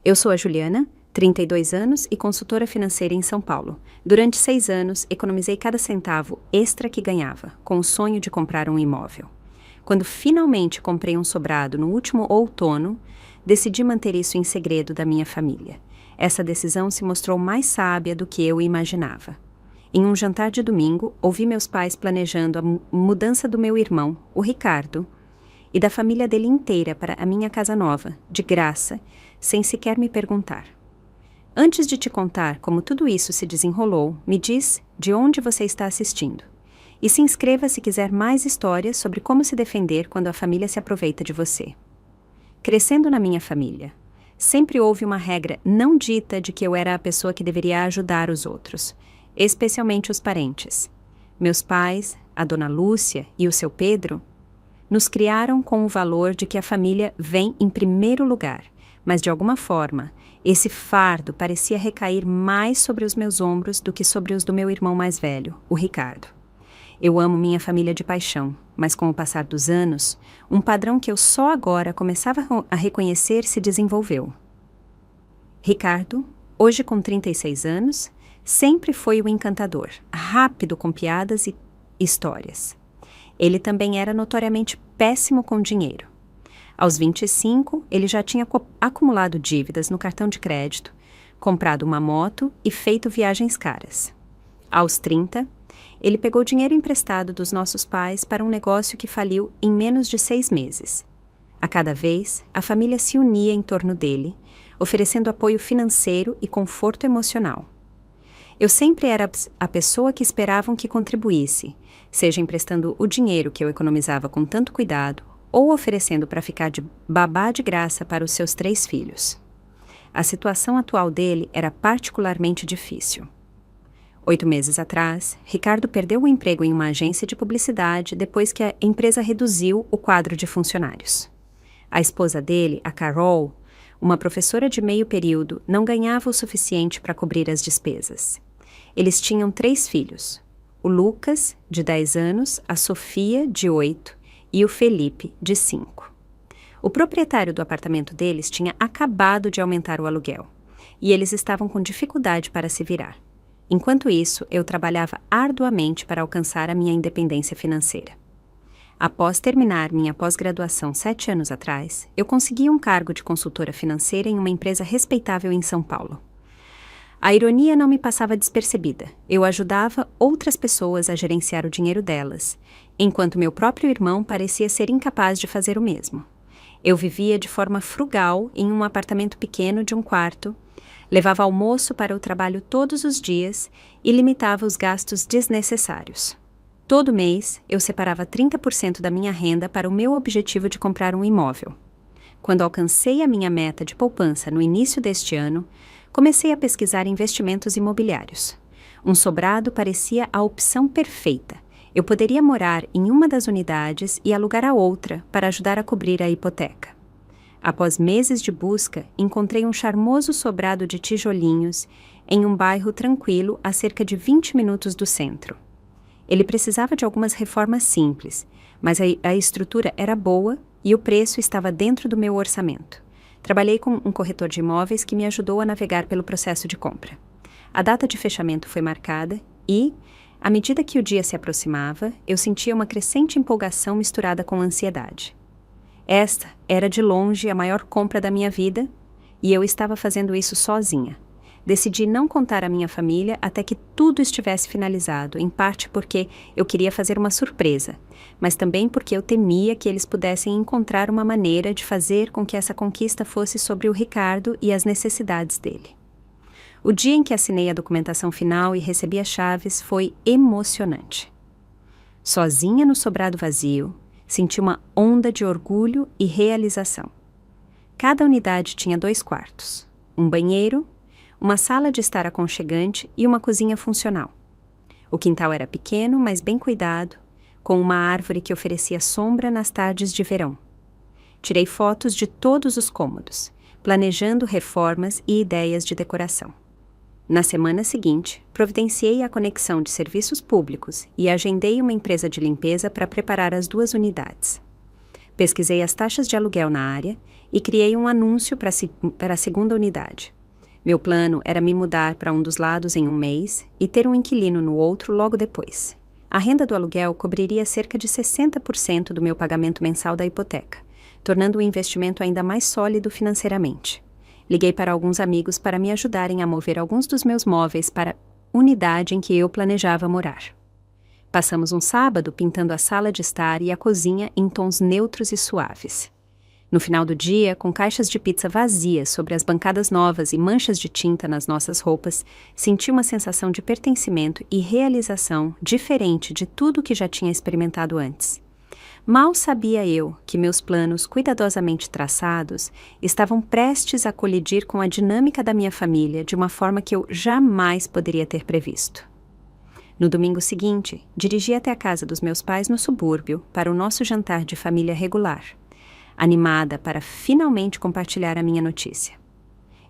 Eu sou a Juliana, 32 anos e consultora financeira em São Paulo. Durante 6 anos, economizei cada centavo extra que ganhava, com o sonho de comprar um imóvel. Quando finalmente comprei um sobrado no último outono, decidi manter isso em segredo da minha família. Essa decisão se mostrou mais sábia do que eu imaginava. Em um jantar de domingo, ouvi meus pais planejando a mudança do meu irmão, o Ricardo, e da família dele inteira para a minha casa nova, de graça, sem sequer me perguntar. Antes de te contar como tudo isso se desenrolou, me diz de onde você está assistindo. E se inscreva se quiser mais histórias sobre como se defender quando a família se aproveita de você. Crescendo na minha família, sempre houve uma regra não dita de que eu era a pessoa que deveria ajudar os outros, especialmente os parentes. Meus pais, a dona Lúcia e o seu Pedro, nos criaram com o valor de que a família vem em primeiro lugar, mas de alguma forma, esse fardo parecia recair mais sobre os meus ombros do que sobre os do meu irmão mais velho, o Ricardo. Eu amo minha família de paixão, mas com o passar dos anos, um padrão que eu só agora começava a reconhecer se desenvolveu. Ricardo, hoje com 36 anos, sempre foi o encantador, rápido com piadas e histórias. Ele também era notoriamente péssimo com dinheiro. Aos 25, ele já tinha acumulado dívidas no cartão de crédito, comprado uma moto e feito viagens caras. Aos 30, ele pegou dinheiro emprestado dos nossos pais para um negócio que faliu em menos de 6 meses. A cada vez, a família se unia em torno dele, oferecendo apoio financeiro e conforto emocional. Eu sempre era a pessoa que esperavam que contribuísse, seja emprestando o dinheiro que eu economizava com tanto cuidado ou oferecendo para ficar de babá de graça para os seus 3 filhos. A situação atual dele era particularmente difícil. 8 meses atrás, Ricardo perdeu o emprego em uma agência de publicidade depois que a empresa reduziu o quadro de funcionários. A esposa dele, a Carol, uma professora de meio período, não ganhava o suficiente para cobrir as despesas. Eles tinham 3 filhos, o Lucas, de 10 anos, a Sofia, de 8, e o Felipe, de 5. O proprietário do apartamento deles tinha acabado de aumentar o aluguel, e eles estavam com dificuldade para se virar. Enquanto isso, eu trabalhava arduamente para alcançar a minha independência financeira. Após terminar minha pós-graduação 7 anos atrás, eu consegui um cargo de consultora financeira em uma empresa respeitável em São Paulo. A ironia não me passava despercebida. Eu ajudava outras pessoas a gerenciar o dinheiro delas, enquanto meu próprio irmão parecia ser incapaz de fazer o mesmo. Eu vivia de forma frugal em um apartamento pequeno de 1 quarto, levava almoço para o trabalho todos os dias e limitava os gastos desnecessários. Todo mês, eu separava 30% da minha renda para o meu objetivo de comprar um imóvel. Quando alcancei a minha meta de poupança no início deste ano, comecei a pesquisar investimentos imobiliários. Um sobrado parecia a opção perfeita. Eu poderia morar em uma das unidades e alugar a outra para ajudar a cobrir a hipoteca. Após meses de busca, encontrei um charmoso sobrado de tijolinhos em um bairro tranquilo a cerca de 20 minutos do centro. Ele precisava de algumas reformas simples, mas a estrutura era boa e o preço estava dentro do meu orçamento. Trabalhei com um corretor de imóveis que me ajudou a navegar pelo processo de compra. A data de fechamento foi marcada e, à medida que o dia se aproximava, eu sentia uma crescente empolgação misturada com ansiedade. Esta era de longe a maior compra da minha vida e eu estava fazendo isso sozinha. Decidi não contar à minha família até que tudo estivesse finalizado, em parte porque eu queria fazer uma surpresa, mas também porque eu temia que eles pudessem encontrar uma maneira de fazer com que essa conquista fosse sobre o Ricardo e as necessidades dele. O dia em que assinei a documentação final e recebi as chaves foi emocionante. Sozinha no sobrado vazio, senti uma onda de orgulho e realização. Cada unidade tinha 2 quartos, um banheiro, uma sala de estar aconchegante e uma cozinha funcional. O quintal era pequeno, mas bem cuidado, com uma árvore que oferecia sombra nas tardes de verão. Tirei fotos de todos os cômodos, planejando reformas e ideias de decoração. Na semana seguinte, providenciei a conexão de serviços públicos e agendei uma empresa de limpeza para preparar as 2 unidades. Pesquisei as taxas de aluguel na área e criei um anúncio para a segunda unidade. Meu plano era me mudar para um dos lados em um mês e ter um inquilino no outro logo depois. A renda do aluguel cobriria cerca de 60% do meu pagamento mensal da hipoteca, tornando o investimento ainda mais sólido financeiramente. Liguei para alguns amigos para me ajudarem a mover alguns dos meus móveis para a unidade em que eu planejava morar. Passamos um sábado pintando a sala de estar e a cozinha em tons neutros e suaves. No final do dia, com caixas de pizza vazias sobre as bancadas novas e manchas de tinta nas nossas roupas, senti uma sensação de pertencimento e realização diferente de tudo que já tinha experimentado antes. Mal sabia eu que meus planos cuidadosamente traçados estavam prestes a colidir com a dinâmica da minha família de uma forma que eu jamais poderia ter previsto. No domingo seguinte, dirigi até a casa dos meus pais no subúrbio para o nosso jantar de família regular, animada para finalmente compartilhar a minha notícia.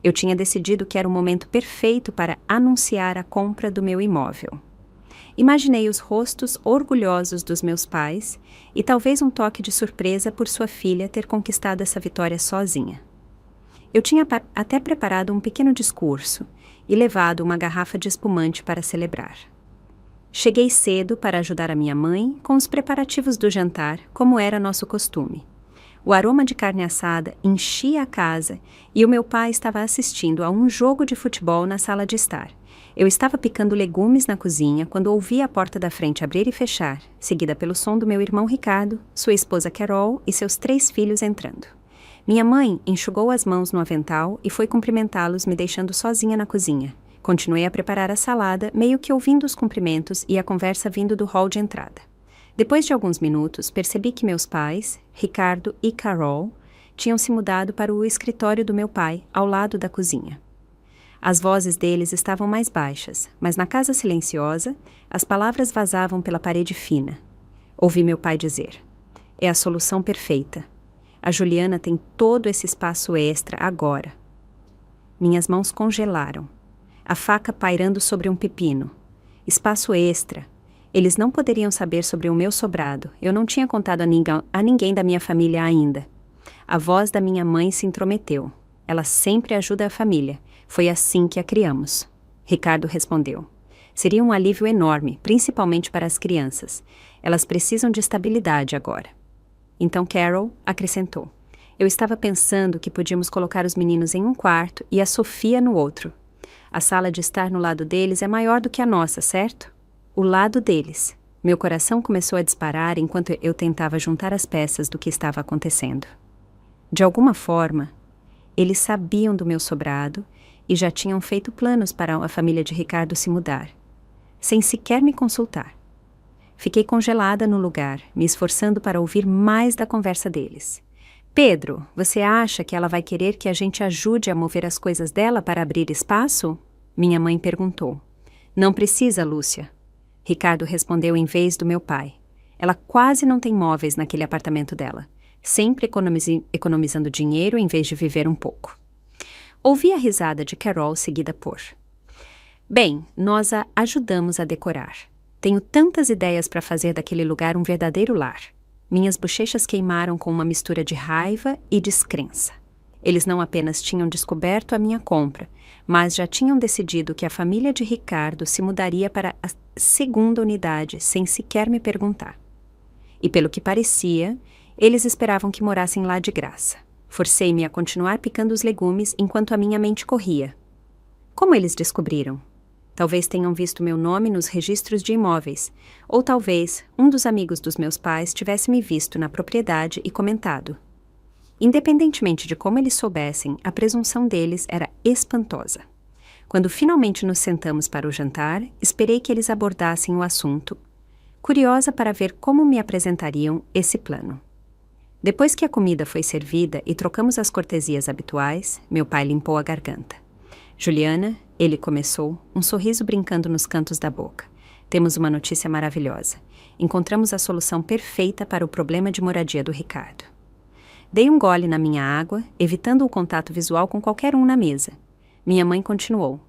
Eu tinha decidido que era o momento perfeito para anunciar a compra do meu imóvel. Imaginei os rostos orgulhosos dos meus pais e talvez um toque de surpresa por sua filha ter conquistado essa vitória sozinha. Eu tinha até preparado um pequeno discurso e levado uma garrafa de espumante para celebrar. Cheguei cedo para ajudar a minha mãe com os preparativos do jantar, como era nosso costume. O aroma de carne assada enchia a casa e o meu pai estava assistindo a um jogo de futebol na sala de estar. Eu estava picando legumes na cozinha quando ouvi a porta da frente abrir e fechar, seguida pelo som do meu irmão Ricardo, sua esposa Carol e seus 3 filhos entrando. Minha mãe enxugou as mãos no avental e foi cumprimentá-los, me deixando sozinha na cozinha. Continuei a preparar a salada, meio que ouvindo os cumprimentos e a conversa vindo do hall de entrada. Depois de alguns minutos, percebi que meus pais, Ricardo e Carol, tinham se mudado para o escritório do meu pai, ao lado da cozinha. As vozes deles estavam mais baixas, mas na casa silenciosa, as palavras vazavam pela parede fina. Ouvi meu pai dizer: "É a solução perfeita. A Juliana tem todo esse espaço extra agora." Minhas mãos congelaram. A faca pairando sobre um pepino. Espaço extra. Eles não poderiam saber sobre o meu sobrado. Eu não tinha contado a ninguém da minha família ainda. A voz da minha mãe se intrometeu. Ela sempre ajuda a família. Foi assim que a criamos. Ricardo respondeu. Seria um alívio enorme, principalmente para as crianças. Elas precisam de estabilidade agora. Então Carol acrescentou. Eu estava pensando que podíamos colocar os meninos em um quarto e a Sofia no outro. A sala de estar no lado deles é maior do que a nossa, certo? O lado deles. Meu coração começou a disparar enquanto eu tentava juntar as peças do que estava acontecendo. De alguma forma, eles sabiam do meu sobrado e já tinham feito planos para a família de Ricardo se mudar, sem sequer me consultar. Fiquei congelada no lugar, me esforçando para ouvir mais da conversa deles. Pedro, você acha que ela vai querer que a gente ajude a mover as coisas dela para abrir espaço? Minha mãe perguntou. Não precisa, Lúcia. Ricardo respondeu em vez do meu pai. Ela quase não tem móveis naquele apartamento dela, sempre economizando dinheiro em vez de viver um pouco. Ouvi a risada de Carol seguida por: Bem, nós a ajudamos a decorar. Tenho tantas ideias para fazer daquele lugar um verdadeiro lar. Minhas bochechas queimaram com uma mistura de raiva e descrença. Eles não apenas tinham descoberto a minha compra, mas já tinham decidido que a família de Ricardo se mudaria para a segunda unidade sem sequer me perguntar. E pelo que parecia, eles esperavam que morassem lá de graça. Forcei-me a continuar picando os legumes enquanto a minha mente corria. Como eles descobriram? Talvez tenham visto meu nome nos registros de imóveis, ou talvez um dos amigos dos meus pais tivesse me visto na propriedade e comentado. Independentemente de como eles soubessem, a presunção deles era espantosa. Quando finalmente nos sentamos para o jantar, esperei que eles abordassem o assunto, curiosa para ver como me apresentariam esse plano. Depois que a comida foi servida e trocamos as cortesias habituais, meu pai limpou a garganta. Juliana, ele começou, um sorriso brincando nos cantos da boca. Temos uma notícia maravilhosa. Encontramos a solução perfeita para o problema de moradia do Ricardo. Dei um gole na minha água, evitando o contato visual com qualquer um na mesa. Minha mãe continuou.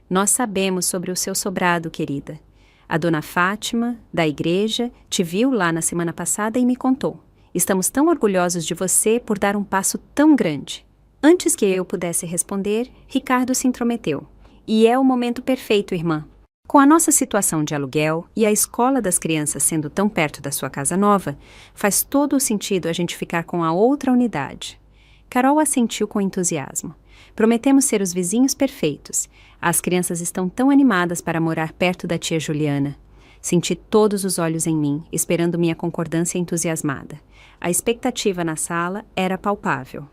Nós sabemos sobre o seu sobrado, querida. A dona Fátima, da igreja, te viu lá na semana passada e me contou. Estamos tão orgulhosos de você por dar um passo tão grande. Antes que eu pudesse responder, Ricardo se intrometeu. E é o momento perfeito, irmã. Com a nossa situação de aluguel e a escola das crianças sendo tão perto da sua casa nova, faz todo o sentido a gente ficar com a outra unidade. Carol assentiu com entusiasmo. Prometemos ser os vizinhos perfeitos. As crianças estão tão animadas para morar perto da tia Juliana. Senti todos os olhos em mim, esperando minha concordância entusiasmada. A expectativa na sala era palpável.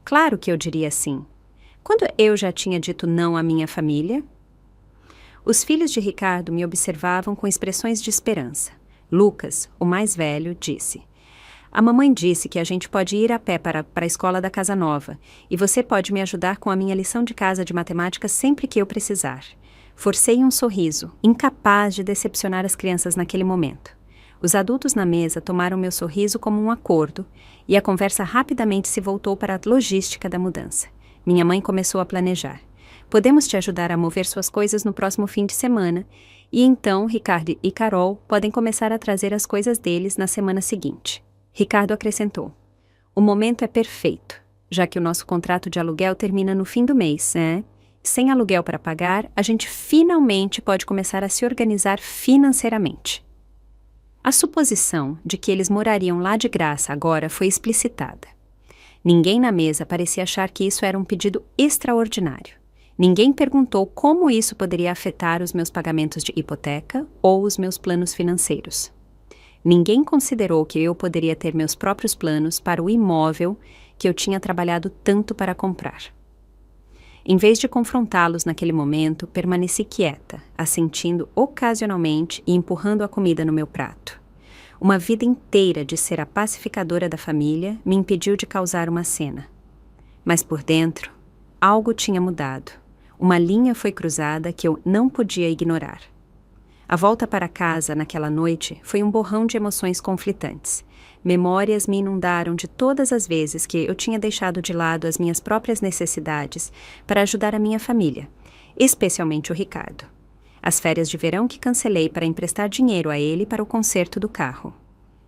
Claro que eu diria sim. Quando eu já tinha dito não à minha família? Os filhos de Ricardo me observavam com expressões de esperança. Lucas, o mais velho, disse: "A mamãe disse que a gente pode ir a pé para a escola da Casa Nova, e você pode me ajudar com a minha lição de casa de matemática sempre que eu precisar." Forcei um sorriso, incapaz de decepcionar as crianças naquele momento. Os adultos na mesa tomaram meu sorriso como um acordo, e a conversa rapidamente se voltou para a logística da mudança. Minha mãe começou a planejar. "Podemos te ajudar a mover suas coisas no próximo fim de semana, e então Ricardo e Carol podem começar a trazer as coisas deles na semana seguinte." Ricardo acrescentou: "O momento é perfeito, já que o nosso contrato de aluguel termina no fim do mês, né? Sem aluguel para pagar, a gente finalmente pode começar a se organizar financeiramente." A suposição de que eles morariam lá de graça agora foi explicitada. Ninguém na mesa parecia achar que isso era um pedido extraordinário. Ninguém perguntou como isso poderia afetar os meus pagamentos de hipoteca ou os meus planos financeiros. Ninguém considerou que eu poderia ter meus próprios planos para o imóvel que eu tinha trabalhado tanto para comprar. Em vez de confrontá-los naquele momento, permaneci quieta, assentindo ocasionalmente e empurrando a comida no meu prato. Uma vida inteira de ser a pacificadora da família me impediu de causar uma cena. Mas por dentro, algo tinha mudado. Uma linha foi cruzada que eu não podia ignorar. A volta para casa naquela noite foi um borrão de emoções conflitantes. Memórias me inundaram de todas as vezes que eu tinha deixado de lado as minhas próprias necessidades para ajudar a minha família, especialmente o Ricardo. As férias de verão que cancelei para emprestar dinheiro a ele para o conserto do carro.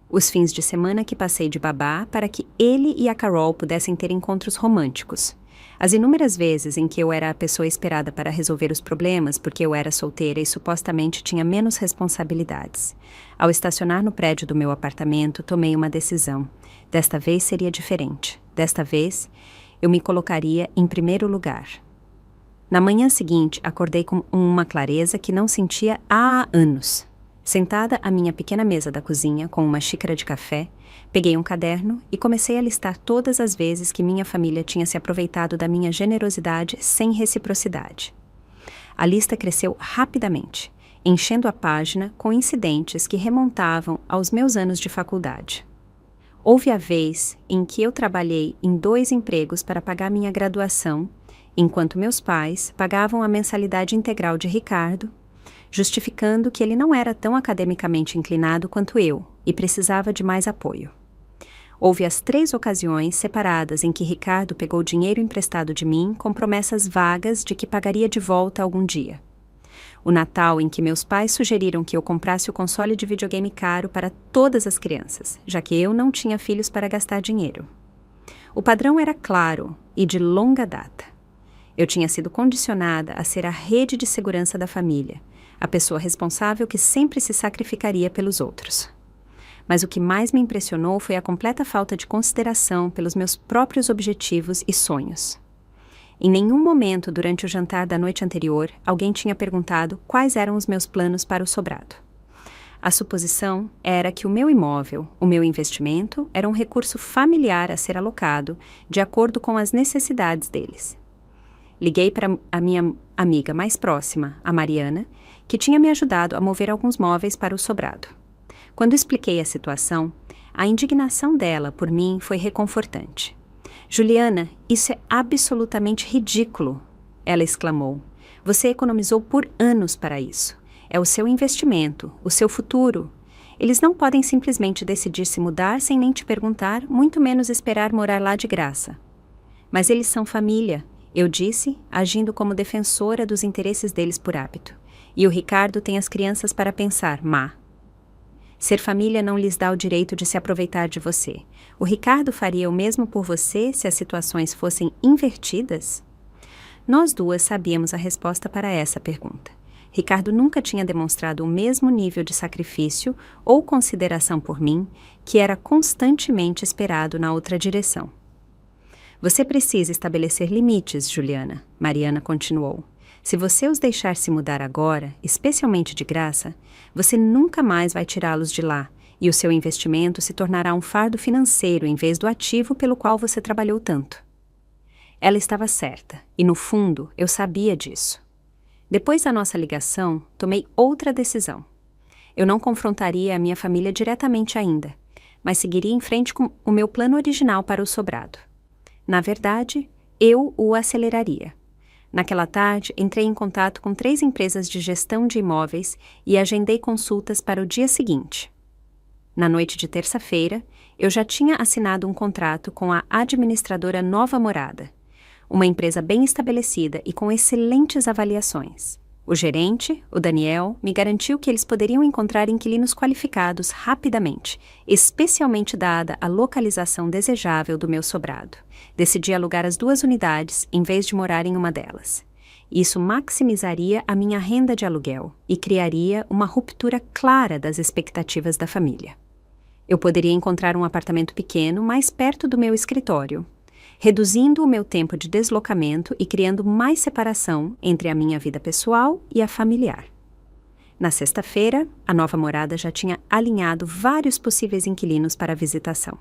Os fins de semana que passei de babá para que ele e a Carol pudessem ter encontros românticos. As inúmeras vezes em que eu era a pessoa esperada para resolver os problemas porque eu era solteira e supostamente tinha menos responsabilidades. Ao estacionar no prédio do meu apartamento, tomei uma decisão. Desta vez seria diferente. Desta vez, eu me colocaria em primeiro lugar. Na manhã seguinte, acordei com uma clareza que não sentia há anos. Sentada à minha pequena mesa da cozinha com uma xícara de café, peguei um caderno e comecei a listar todas as vezes que minha família tinha se aproveitado da minha generosidade sem reciprocidade. A lista cresceu rapidamente, enchendo a página com incidentes que remontavam aos meus anos de faculdade. Houve a vez em que eu trabalhei em 2 empregos para pagar minha graduação, enquanto meus pais pagavam a mensalidade integral de Ricardo, justificando que ele não era tão academicamente inclinado quanto eu e precisava de mais apoio. Houve as 3 ocasiões separadas em que Ricardo pegou dinheiro emprestado de mim com promessas vagas de que pagaria de volta algum dia. O Natal em que meus pais sugeriram que eu comprasse o console de videogame caro para todas as crianças, já que eu não tinha filhos para gastar dinheiro. O padrão era claro e de longa data. Eu tinha sido condicionada a ser a rede de segurança da família, a pessoa responsável que sempre se sacrificaria pelos outros. Mas o que mais me impressionou foi a completa falta de consideração pelos meus próprios objetivos e sonhos. Em nenhum momento durante o jantar da noite anterior, alguém tinha perguntado quais eram os meus planos para o sobrado. A suposição era que o meu imóvel, o meu investimento, era um recurso familiar a ser alocado de acordo com as necessidades deles. Liguei para a minha amiga mais próxima, a Mariana, que tinha me ajudado a mover alguns móveis para o sobrado. Quando expliquei a situação, a indignação dela por mim foi reconfortante. "Juliana, isso é absolutamente ridículo", ela exclamou. "Você economizou por anos para isso. É o seu investimento, o seu futuro. Eles não podem simplesmente decidir se mudar sem nem te perguntar, muito menos esperar morar lá de graça." "Mas eles são família", eu disse, agindo como defensora dos interesses deles por hábito. "E o Ricardo tem as crianças para pensar, má." Ser família não lhes dá o direito de se aproveitar de você. O Ricardo faria o mesmo por você se as situações fossem invertidas? Nós duas sabíamos a resposta para essa pergunta. Ricardo nunca tinha demonstrado o mesmo nível de sacrifício ou consideração por mim que era constantemente esperado na outra direção. Você precisa estabelecer limites, Juliana, Mariana continuou. Se você os deixar se mudar agora, especialmente de graça, você nunca mais vai tirá-los de lá, e o seu investimento se tornará um fardo financeiro em vez do ativo pelo qual você trabalhou tanto. Ela estava certa, e no fundo eu sabia disso. Depois da nossa ligação, tomei outra decisão. Eu não confrontaria a minha família diretamente ainda, mas seguiria em frente com o meu plano original para o sobrado. Na verdade, eu o aceleraria. Naquela tarde, entrei em contato com 3 empresas de gestão de imóveis e agendei consultas para o dia seguinte. Na noite de terça-feira, eu já tinha assinado um contrato com a administradora Nova Morada, uma empresa bem estabelecida e com excelentes avaliações. O gerente, o Daniel, me garantiu que eles poderiam encontrar inquilinos qualificados rapidamente, especialmente dada a localização desejável do meu sobrado. Decidi alugar as 2 unidades em vez de morar em uma delas. Isso maximizaria a minha renda de aluguel e criaria uma ruptura clara das expectativas da família. Eu poderia encontrar um apartamento pequeno mais perto do meu escritório, reduzindo o meu tempo de deslocamento e criando mais separação entre a minha vida pessoal e a familiar. Na sexta-feira, a Nova Morada já tinha alinhado vários possíveis inquilinos para a visitação.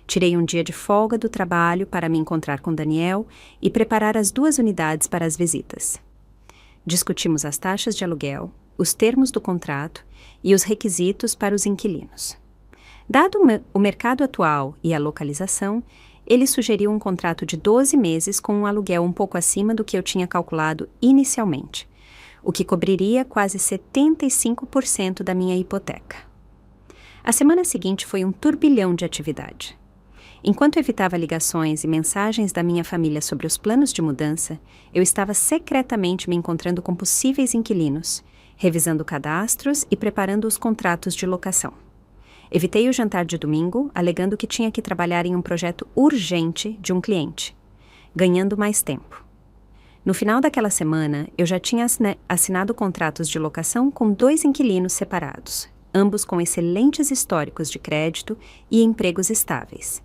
Tirei um dia de folga do trabalho para me encontrar com Daniel e preparar as 2 unidades para as visitas. Discutimos as taxas de aluguel, os termos do contrato e os requisitos para os inquilinos. Dado o mercado atual e a localização, ele sugeriu um contrato de 12 meses com um aluguel um pouco acima do que eu tinha calculado inicialmente, o que cobriria quase 75% da minha hipoteca. A semana seguinte foi um turbilhão de atividade. Enquanto evitava ligações e mensagens da minha família sobre os planos de mudança, eu estava secretamente me encontrando com possíveis inquilinos, revisando cadastros e preparando os contratos de locação. Evitei o jantar de domingo, alegando que tinha que trabalhar em um projeto urgente de um cliente, ganhando mais tempo. No final daquela semana, eu já tinha assinado contratos de locação com 2 inquilinos separados, ambos com excelentes históricos de crédito e empregos estáveis.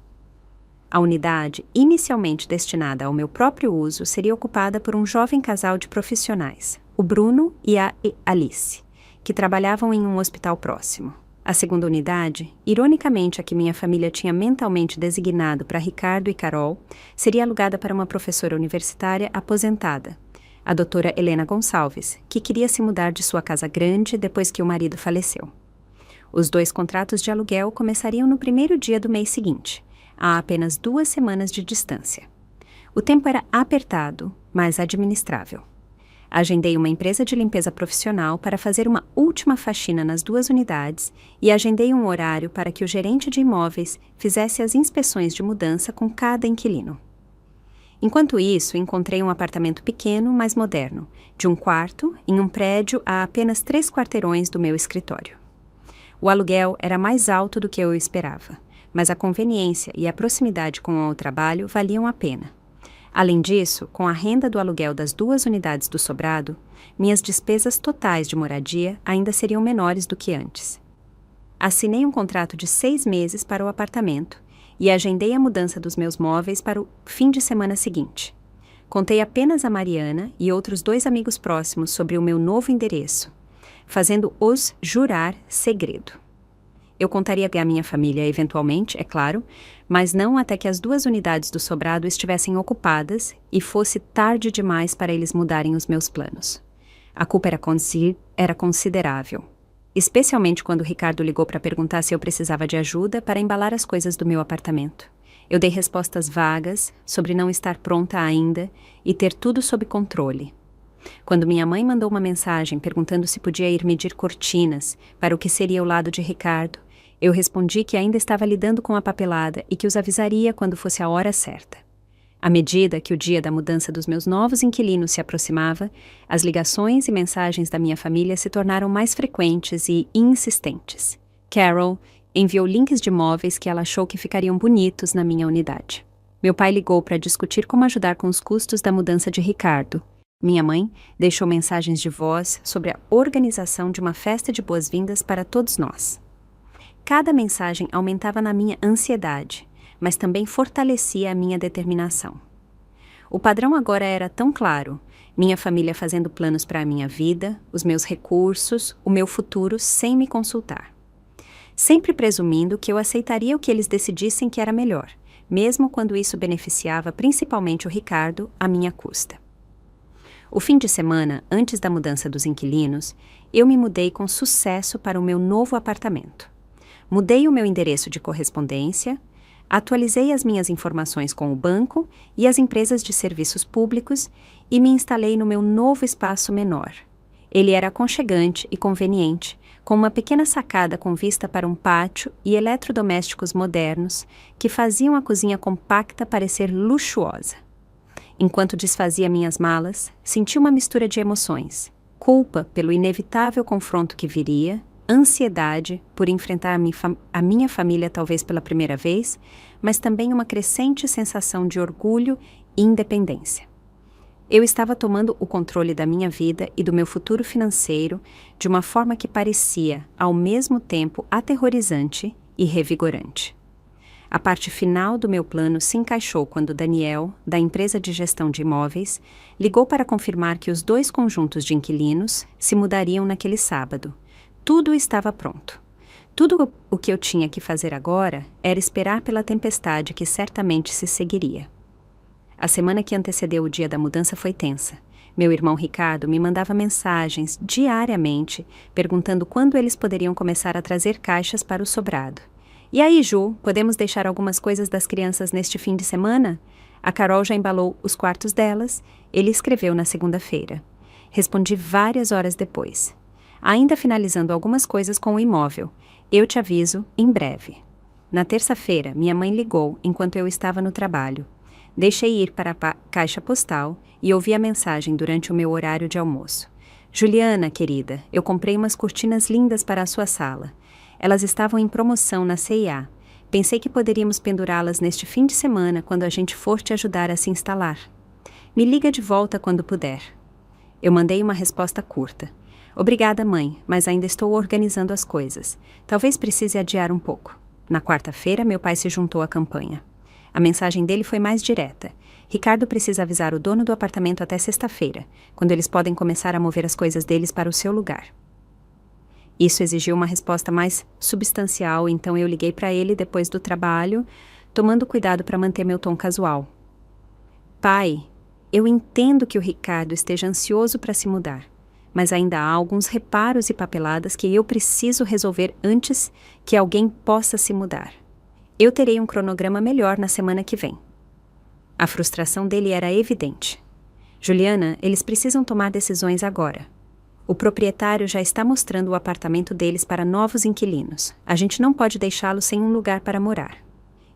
A unidade, inicialmente destinada ao meu próprio uso, seria ocupada por um jovem casal de profissionais, o Bruno e a Alice, que trabalhavam em um hospital próximo. A segunda unidade, ironicamente a que minha família tinha mentalmente designado para Ricardo e Carol, seria alugada para uma professora universitária aposentada, a doutora Helena Gonçalves, que queria se mudar de sua casa grande depois que o marido faleceu. Os 2 contratos de aluguel começariam no primeiro dia do mês seguinte, a apenas 2 semanas de distância. O tempo era apertado, mas administrável. Agendei uma empresa de limpeza profissional para fazer uma última faxina nas 2 unidades e agendei um horário para que o gerente de imóveis fizesse as inspeções de mudança com cada inquilino. Enquanto isso, encontrei um apartamento pequeno, mas moderno, de 1 quarto, em um prédio a apenas 3 quarteirões do meu escritório. O aluguel era mais alto do que eu esperava, mas a conveniência e a proximidade com o trabalho valiam a pena. Além disso, com a renda do aluguel das 2 unidades do sobrado, minhas despesas totais de moradia ainda seriam menores do que antes. Assinei um contrato de 6 meses para o apartamento e agendei a mudança dos meus móveis para o fim de semana seguinte. Contei apenas a Mariana e outros 2 amigos próximos sobre o meu novo endereço, fazendo-os jurar segredo. Eu contaria à minha família eventualmente, é claro, mas não até que as 2 unidades do sobrado estivessem ocupadas e fosse tarde demais para eles mudarem os meus planos. A culpa era considerável, especialmente quando Ricardo ligou para perguntar se eu precisava de ajuda para embalar as coisas do meu apartamento. Eu dei respostas vagas sobre não estar pronta ainda e ter tudo sob controle. Quando minha mãe mandou uma mensagem perguntando se podia ir medir cortinas para o que seria o lado de Ricardo, eu respondi que ainda estava lidando com a papelada e que os avisaria quando fosse a hora certa. À medida que o dia da mudança dos meus novos inquilinos se aproximava, as ligações e mensagens da minha família se tornaram mais frequentes e insistentes. Carol enviou links de imóveis que ela achou que ficariam bonitos na minha unidade. Meu pai ligou para discutir como ajudar com os custos da mudança de Ricardo. Minha mãe deixou mensagens de voz sobre a organização de uma festa de boas-vindas para todos nós. Cada mensagem aumentava na minha ansiedade, mas também fortalecia a minha determinação. O padrão agora era tão claro: minha família fazendo planos para a minha vida, os meus recursos, o meu futuro sem me consultar. Sempre presumindo que eu aceitaria o que eles decidissem que era melhor, mesmo quando isso beneficiava principalmente o Ricardo à minha custa. O fim de semana, antes da mudança dos inquilinos, eu me mudei com sucesso para o meu novo apartamento. Mudei o meu endereço de correspondência, atualizei as minhas informações com o banco e as empresas de serviços públicos e me instalei no meu novo espaço menor. Ele era aconchegante e conveniente, com uma pequena sacada com vista para um pátio e eletrodomésticos modernos que faziam a cozinha compacta parecer luxuosa. Enquanto desfazia minhas malas, senti uma mistura de emoções: culpa pelo inevitável confronto que viria, ansiedade por enfrentar a minha família talvez pela primeira vez, mas também uma crescente sensação de orgulho e independência. Eu estava tomando o controle da minha vida e do meu futuro financeiro de uma forma que parecia, ao mesmo tempo, aterrorizante e revigorante. A parte final do meu plano se encaixou quando Daniel, da empresa de gestão de imóveis, ligou para confirmar que os 2 conjuntos de inquilinos se mudariam naquele sábado. Tudo estava pronto. Tudo o que eu tinha que fazer agora era esperar pela tempestade que certamente se seguiria. A semana que antecedeu o dia da mudança foi tensa. Meu irmão Ricardo me mandava mensagens diariamente perguntando quando eles poderiam começar a trazer caixas para o sobrado. E aí, Ju, podemos deixar algumas coisas das crianças neste fim de semana? A Carol já embalou os quartos delas, ele escreveu na segunda-feira. Respondi várias horas depois. Ainda finalizando algumas coisas com o imóvel. Eu te aviso em breve. Na terça-feira, minha mãe ligou enquanto eu estava no trabalho. Deixei ir para a caixa postal e ouvi a mensagem durante o meu horário de almoço. Juliana, querida, eu comprei umas cortinas lindas para a sua sala. Elas estavam em promoção na C&A. Pensei que poderíamos pendurá-las neste fim de semana quando a gente for te ajudar a se instalar. Me liga de volta quando puder. Eu mandei uma resposta curta. Obrigada, mãe, mas ainda estou organizando as coisas. Talvez precise adiar um pouco. Na quarta-feira, meu pai se juntou à campanha. A mensagem dele foi mais direta. Ricardo precisa avisar o dono do apartamento até sexta-feira, quando eles podem começar a mover as coisas deles para o seu lugar. Isso exigiu uma resposta mais substancial, então eu liguei para ele depois do trabalho, tomando cuidado para manter meu tom casual. Pai, eu entendo que o Ricardo esteja ansioso para se mudar, mas ainda há alguns reparos e papeladas que eu preciso resolver antes que alguém possa se mudar. Eu terei um cronograma melhor na semana que vem. A frustração dele era evidente. Juliana, eles precisam tomar decisões agora. O proprietário já está mostrando o apartamento deles para novos inquilinos. A gente não pode deixá-lo sem um lugar para morar.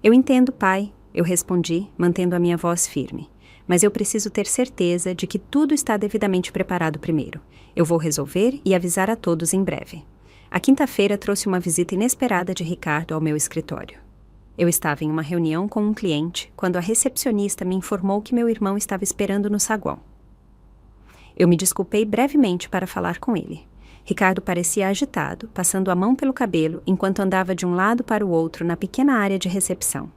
Eu entendo, pai, eu respondi, mantendo a minha voz firme. Mas eu preciso ter certeza de que tudo está devidamente preparado primeiro. Eu vou resolver e avisar a todos em breve. A quinta-feira trouxe uma visita inesperada de Ricardo ao meu escritório. Eu estava em uma reunião com um cliente quando a recepcionista me informou que meu irmão estava esperando no saguão. Eu me desculpei brevemente para falar com ele. Ricardo parecia agitado, passando a mão pelo cabelo enquanto andava de um lado para o outro na pequena área de recepção.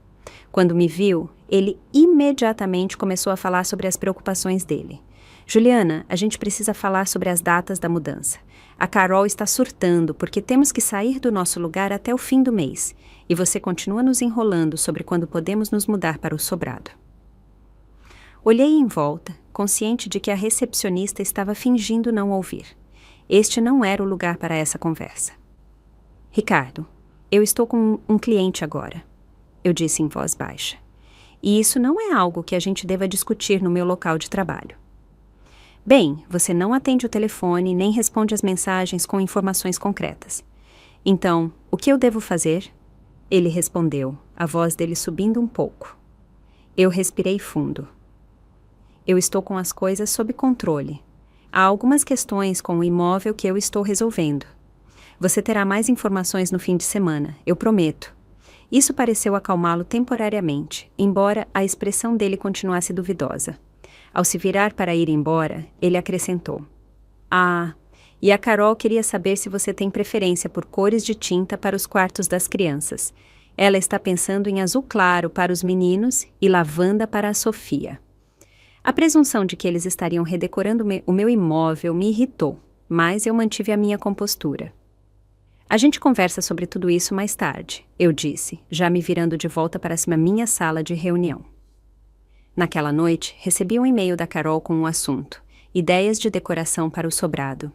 Quando me viu, ele imediatamente começou a falar sobre as preocupações dele. Juliana, a gente precisa falar sobre as datas da mudança. A Carol está surtando porque temos que sair do nosso lugar até o fim do mês. E você continua nos enrolando sobre quando podemos nos mudar para o sobrado. Olhei em volta, consciente de que a recepcionista estava fingindo não ouvir. Este não era o lugar para essa conversa. Ricardo, eu estou com um cliente agora, eu disse em voz baixa. E isso não é algo que a gente deva discutir no meu local de trabalho. Bem, você não atende o telefone nem responde as mensagens com informações concretas. Então, o que eu devo fazer? Ele respondeu, a voz dele subindo um pouco. Eu respirei fundo. Eu estou com as coisas sob controle. Há algumas questões com o imóvel que eu estou resolvendo. Você terá mais informações no fim de semana, eu prometo. Isso pareceu acalmá-lo temporariamente, embora a expressão dele continuasse duvidosa. Ao se virar para ir embora, ele acrescentou: Ah, e a Carol queria saber se você tem preferência por cores de tinta para os quartos das crianças. Ela está pensando em azul claro para os meninos e lavanda para a Sofia. A presunção de que eles estariam redecorando o meu imóvel me irritou, mas eu mantive a minha compostura. A gente conversa sobre tudo isso mais tarde, eu disse, já me virando de volta para minha sala de reunião. Naquela noite, recebi um e-mail da Carol com um assunto: ideias de decoração para o sobrado.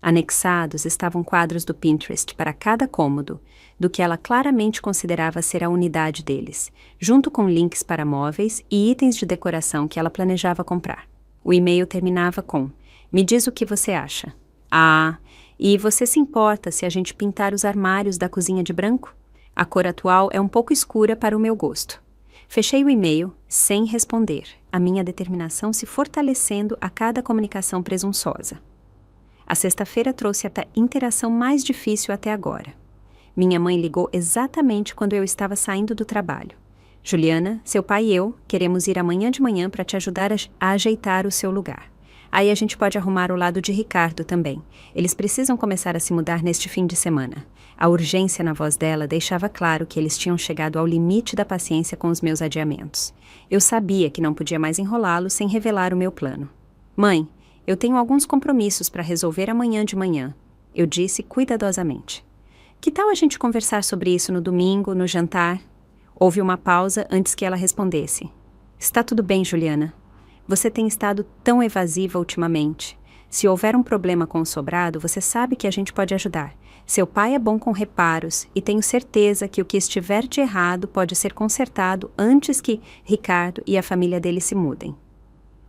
Anexados estavam quadros do Pinterest para cada cômodo, do que ela claramente considerava ser a unidade deles, junto com links para móveis e itens de decoração que ela planejava comprar. O e-mail terminava com: me diz o que você acha. Ah, e você se importa se a gente pintar os armários da cozinha de branco? A cor atual é um pouco escura para o meu gosto. Fechei o e-mail sem responder, a minha determinação se fortalecendo a cada comunicação presunçosa. A sexta-feira trouxe a interação mais difícil até agora. Minha mãe ligou exatamente quando eu estava saindo do trabalho. Juliana, seu pai e eu queremos ir amanhã de manhã para te ajudar a ajeitar o seu lugar. Aí a gente pode arrumar o lado de Ricardo também. Eles precisam começar a se mudar neste fim de semana. A urgência na voz dela deixava claro que eles tinham chegado ao limite da paciência com os meus adiamentos. Eu sabia que não podia mais enrolá-lo sem revelar o meu plano. Mãe, eu tenho alguns compromissos para resolver amanhã de manhã, eu disse cuidadosamente. Que tal a gente conversar sobre isso no domingo, no jantar? Houve uma pausa antes que ela respondesse. Está tudo bem, Juliana. Você tem estado tão evasiva ultimamente. Se houver um problema com o sobrado, você sabe que a gente pode ajudar. Seu pai é bom com reparos e tenho certeza que o que estiver de errado pode ser consertado antes que Ricardo e a família dele se mudem.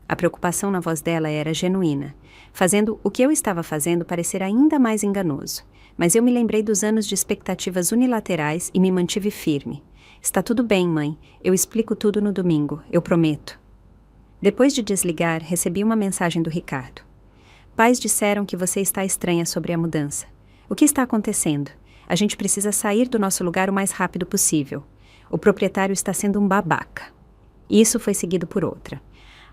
A preocupação na voz dela era genuína, fazendo o que eu estava fazendo parecer ainda mais enganoso. Mas eu me lembrei dos anos de expectativas unilaterais e me mantive firme. Está tudo bem, mãe. Eu explico tudo no domingo, eu prometo. Depois de desligar, recebi uma mensagem do Ricardo. Pais disseram que você está estranha sobre a mudança. O que está acontecendo? A gente precisa sair do nosso lugar o mais rápido possível. O proprietário está sendo um babaca. Isso foi seguido por outra.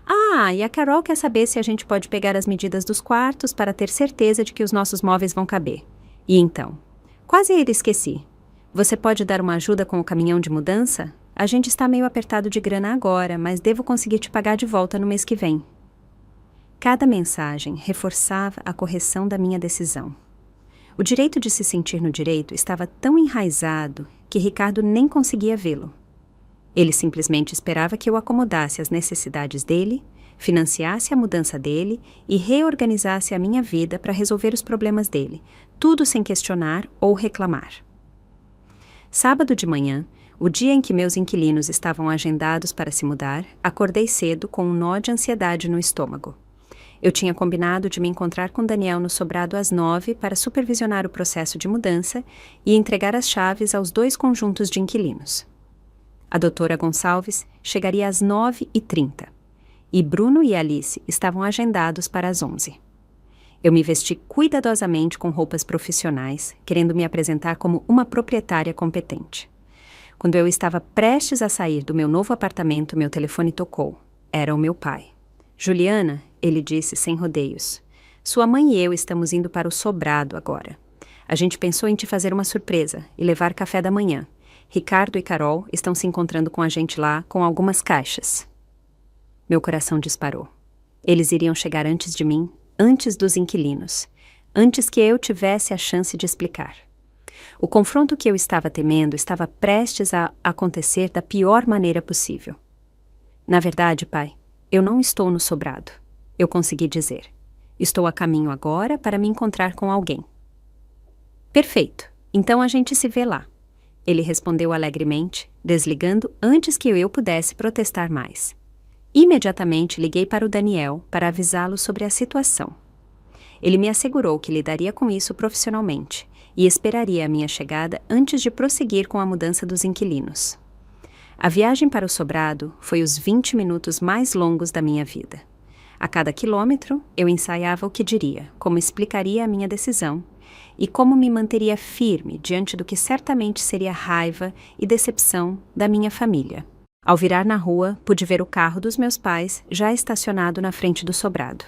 Ah, e a Carol quer saber se a gente pode pegar as medidas dos quartos para ter certeza de que os nossos móveis vão caber. E então? Quase ele esqueci. Você pode dar uma ajuda com o caminhão de mudança? A gente está meio apertado de grana agora, mas devo conseguir te pagar de volta no mês que vem. Cada mensagem reforçava a correção da minha decisão. O direito de se sentir no direito estava tão enraizado que Ricardo nem conseguia vê-lo. Ele simplesmente esperava que eu acomodasse as necessidades dele, financiasse a mudança dele e reorganizasse a minha vida para resolver os problemas dele, tudo sem questionar ou reclamar. Sábado de manhã, o dia em que meus inquilinos estavam agendados para se mudar, acordei cedo com um nó de ansiedade no estômago. Eu tinha combinado de me encontrar com Daniel no sobrado às 9 para supervisionar o processo de mudança e entregar as chaves aos 2 conjuntos de inquilinos. A doutora Gonçalves chegaria às 9h30 e Bruno e Alice estavam agendados para as 11. Eu me vesti cuidadosamente com roupas profissionais, querendo me apresentar como uma proprietária competente. Quando eu estava prestes a sair do meu novo apartamento, meu telefone tocou. Era o meu pai. Juliana, ele disse sem rodeios, sua mãe e eu estamos indo para o sobrado agora. A gente pensou em te fazer uma surpresa e levar café da manhã. Ricardo e Carol estão se encontrando com a gente lá com algumas caixas. Meu coração disparou. Eles iriam chegar antes de mim, antes dos inquilinos, antes que eu tivesse a chance de explicar. O confronto que eu estava temendo estava prestes a acontecer da pior maneira possível. Na verdade, pai, eu não estou no sobrado, eu consegui dizer. Estou a caminho agora para me encontrar com alguém. Perfeito, então a gente se vê lá. Ele respondeu alegremente, desligando antes que eu pudesse protestar mais. Imediatamente liguei para o Daniel para avisá-lo sobre a situação. Ele me assegurou que lidaria com isso profissionalmente e esperaria a minha chegada antes de prosseguir com a mudança dos inquilinos. A viagem para o sobrado foi os 20 minutos mais longos da minha vida. A cada quilômetro, eu ensaiava o que diria, como explicaria a minha decisão, e como me manteria firme diante do que certamente seria raiva e decepção da minha família. Ao virar na rua, pude ver o carro dos meus pais já estacionado na frente do sobrado.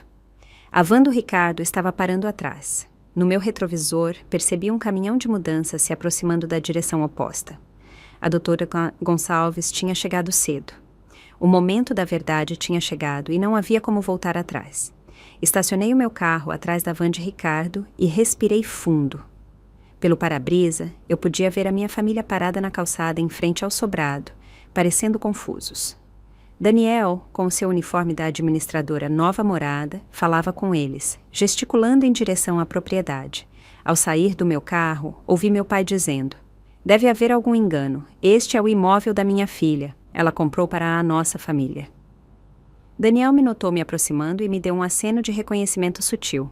A van do Ricardo estava parando atrás. No meu retrovisor, percebi um caminhão de mudança se aproximando da direção oposta. A doutora Gonçalves tinha chegado cedo. O momento da verdade tinha chegado e não havia como voltar atrás. Estacionei o meu carro atrás da van de Ricardo e respirei fundo. Pelo para-brisa, eu podia ver a minha família parada na calçada em frente ao sobrado, parecendo confusos. Daniel, com o seu uniforme da administradora Nova Morada, falava com eles, gesticulando em direção à propriedade. Ao sair do meu carro, ouvi meu pai dizendo: "Deve haver algum engano. Este é o imóvel da minha filha. Ela comprou para a nossa família." Daniel me notou me aproximando e me deu um aceno de reconhecimento sutil.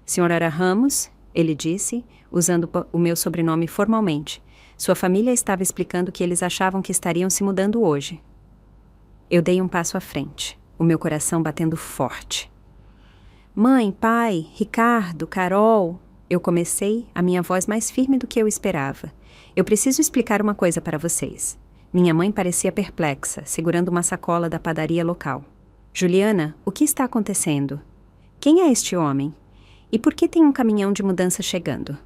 "Senhora Ramos", ele disse, usando o meu sobrenome formalmente. Sua família estava explicando que eles achavam que estariam se mudando hoje. Eu dei um passo à frente, o meu coração batendo forte. "Mãe, pai, Ricardo, Carol..." Eu comecei, a minha voz mais firme do que eu esperava. "Eu preciso explicar uma coisa para vocês." Minha mãe parecia perplexa, segurando uma sacola da padaria local. "Juliana, o que está acontecendo? Quem é este homem? E por que tem um caminhão de mudança chegando?"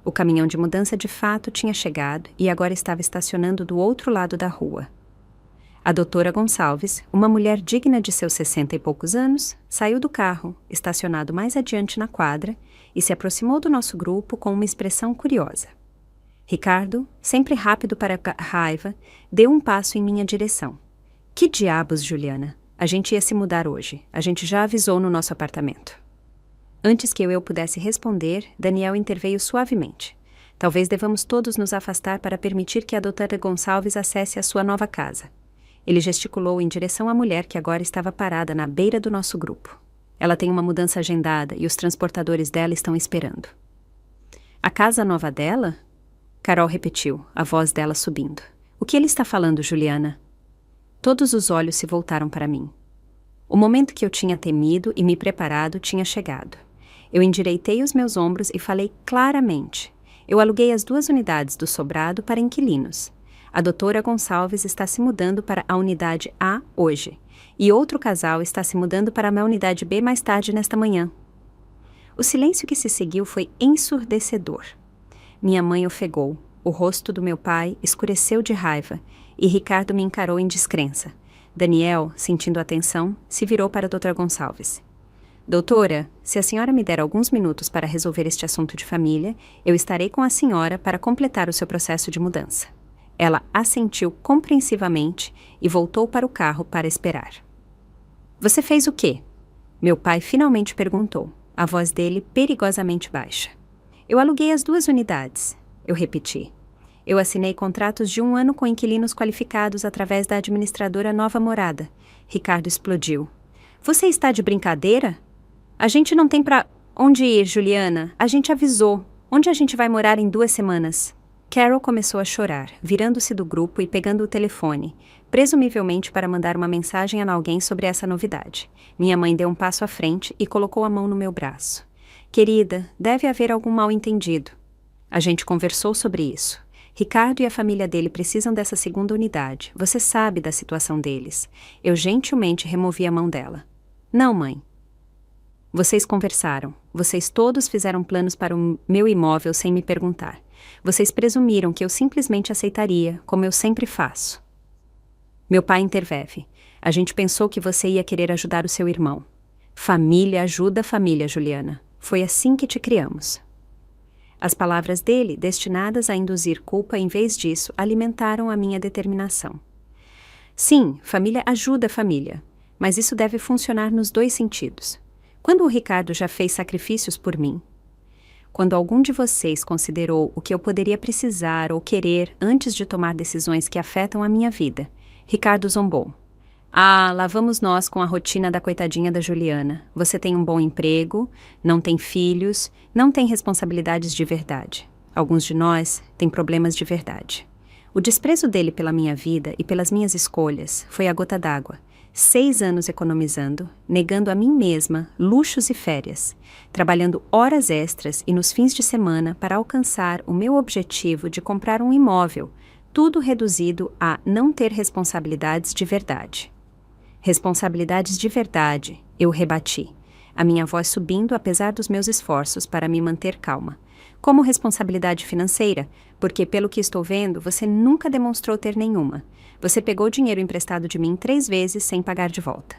O caminhão de mudança de fato tinha chegado e agora estava estacionando do outro lado da rua. A doutora Gonçalves, uma mulher digna de seus 60 e poucos anos, saiu do carro, estacionado mais adiante na quadra, e se aproximou do nosso grupo com uma expressão curiosa. Ricardo, sempre rápido para a raiva, deu um passo em minha direção. "Que diabos, Juliana? A gente ia se mudar hoje. A gente já avisou no nosso apartamento." Antes que eu pudesse responder, Daniel interveio suavemente. "Talvez devamos todos nos afastar para permitir que a doutora Gonçalves acesse a sua nova casa." Ele gesticulou em direção à mulher que agora estava parada na beira do nosso grupo. "Ela tem uma mudança agendada e os transportadores dela estão esperando." "A casa nova dela?" Carol repetiu, a voz dela subindo. "O que ele está falando, Juliana?" Todos os olhos se voltaram para mim. O momento que eu tinha temido e me preparado tinha chegado. Eu endireitei os meus ombros e falei claramente. "Eu aluguei as 2 unidades do sobrado para inquilinos. A doutora Gonçalves está se mudando para a unidade A hoje, e outro casal está se mudando para a unidade B mais tarde nesta manhã." O silêncio que se seguiu foi ensurdecedor. Minha mãe ofegou, o rosto do meu pai escureceu de raiva, e Ricardo me encarou em descrença. Daniel, sentindo a tensão, se virou para a doutora Gonçalves. "Doutora, se a senhora me der alguns minutos para resolver este assunto de família, eu estarei com a senhora para completar o seu processo de mudança." Ela assentiu compreensivamente e voltou para o carro para esperar. "Você fez o quê?" Meu pai finalmente perguntou, a voz dele perigosamente baixa. "Eu aluguei as 2 unidades", eu repeti. "Eu assinei contratos de 1 ano com inquilinos qualificados através da administradora Nova Morada." Ricardo explodiu. "Você está de brincadeira? A gente não tem pra onde ir, Juliana. A gente avisou. Onde a gente vai morar em 2 semanas?" Carol começou a chorar, virando-se do grupo e pegando o telefone, presumivelmente para mandar uma mensagem a alguém sobre essa novidade. Minha mãe deu um passo à frente e colocou a mão no meu braço. "Querida, deve haver algum mal-entendido. A gente conversou sobre isso. Ricardo e a família dele precisam dessa 2ª unidade. Você sabe da situação deles." Eu gentilmente removi a mão dela. "Não, mãe. Vocês conversaram. Vocês todos fizeram planos para o meu imóvel sem me perguntar. Vocês presumiram que eu simplesmente aceitaria, como eu sempre faço." Meu pai interveve. "A gente pensou que você ia querer ajudar o seu irmão. Família ajuda a família, Juliana. Foi assim que te criamos." As palavras dele, destinadas a induzir culpa em vez disso, alimentaram a minha determinação. "Sim, família ajuda a família, mas isso deve funcionar nos 2 sentidos. Quando o Ricardo já fez sacrifícios por mim? Quando algum de vocês considerou o que eu poderia precisar ou querer antes de tomar decisões que afetam a minha vida?" Ricardo zombou. "Ah, lá vamos nós com a rotina da coitadinha da Juliana. Você tem um bom emprego, não tem filhos, não tem responsabilidades de verdade. Alguns de nós têm problemas de verdade." O desprezo dele pela minha vida e pelas minhas escolhas foi a gota d'água. 6 anos economizando, negando a mim mesma luxos e férias, trabalhando horas extras e nos fins de semana para alcançar o meu objetivo de comprar um imóvel, tudo reduzido a não ter responsabilidades de verdade. Responsabilidades de verdade, eu rebati, a minha voz subindo apesar dos meus esforços para me manter calma. Como responsabilidade financeira, porque pelo que estou vendo, você nunca demonstrou ter nenhuma. Você pegou dinheiro emprestado de mim 3 vezes sem pagar de volta.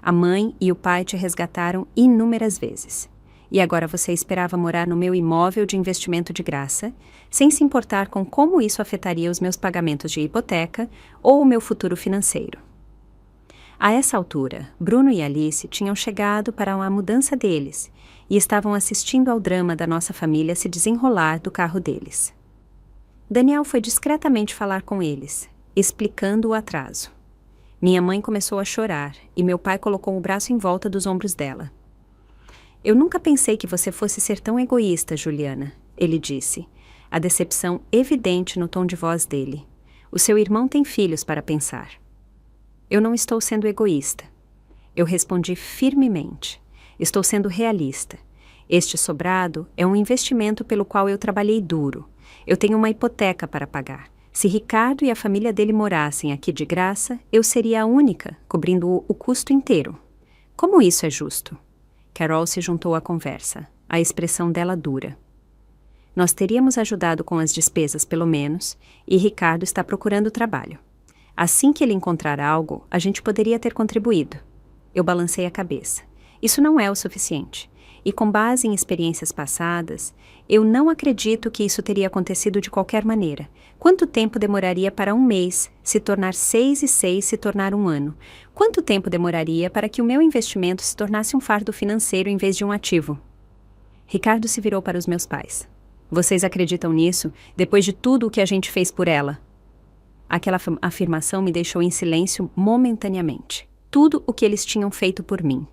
A mãe e o pai te resgataram inúmeras vezes. E agora você esperava morar no meu imóvel de investimento de graça, sem se importar com como isso afetaria os meus pagamentos de hipoteca ou o meu futuro financeiro. A essa altura, Bruno e Alice tinham chegado para a mudança deles e estavam assistindo ao drama da nossa família se desenrolar do carro deles. Daniel foi discretamente falar com eles, explicando o atraso. Minha mãe começou a chorar e meu pai colocou o braço em volta dos ombros dela. Eu nunca pensei que você fosse ser tão egoísta, Juliana, ele disse, a decepção evidente no tom de voz dele. O seu irmão tem filhos para pensar. Eu não estou sendo egoísta. Eu respondi firmemente. Estou sendo realista. Este sobrado é um investimento pelo qual eu trabalhei duro. Eu tenho uma hipoteca para pagar. Se Ricardo e a família dele morassem aqui de graça, eu seria a única, cobrindo o custo inteiro. Como isso é justo? Carol se juntou à conversa, a expressão dela dura. Nós teríamos ajudado com as despesas pelo menos, e Ricardo está procurando trabalho. Assim que ele encontrar algo, a gente poderia ter contribuído. Eu balancei a cabeça. Isso não é o suficiente. E com base em experiências passadas, eu não acredito que isso teria acontecido de qualquer maneira. Quanto tempo demoraria para um mês se tornar 6 e 6 se tornar um ano? Quanto tempo demoraria para que o meu investimento se tornasse um fardo financeiro em vez de um ativo? Ricardo se virou para os meus pais. Vocês acreditam nisso, depois de tudo o que a gente fez por ela? Aquela afirmação me deixou em silêncio momentaneamente. Tudo o que eles tinham feito por mim.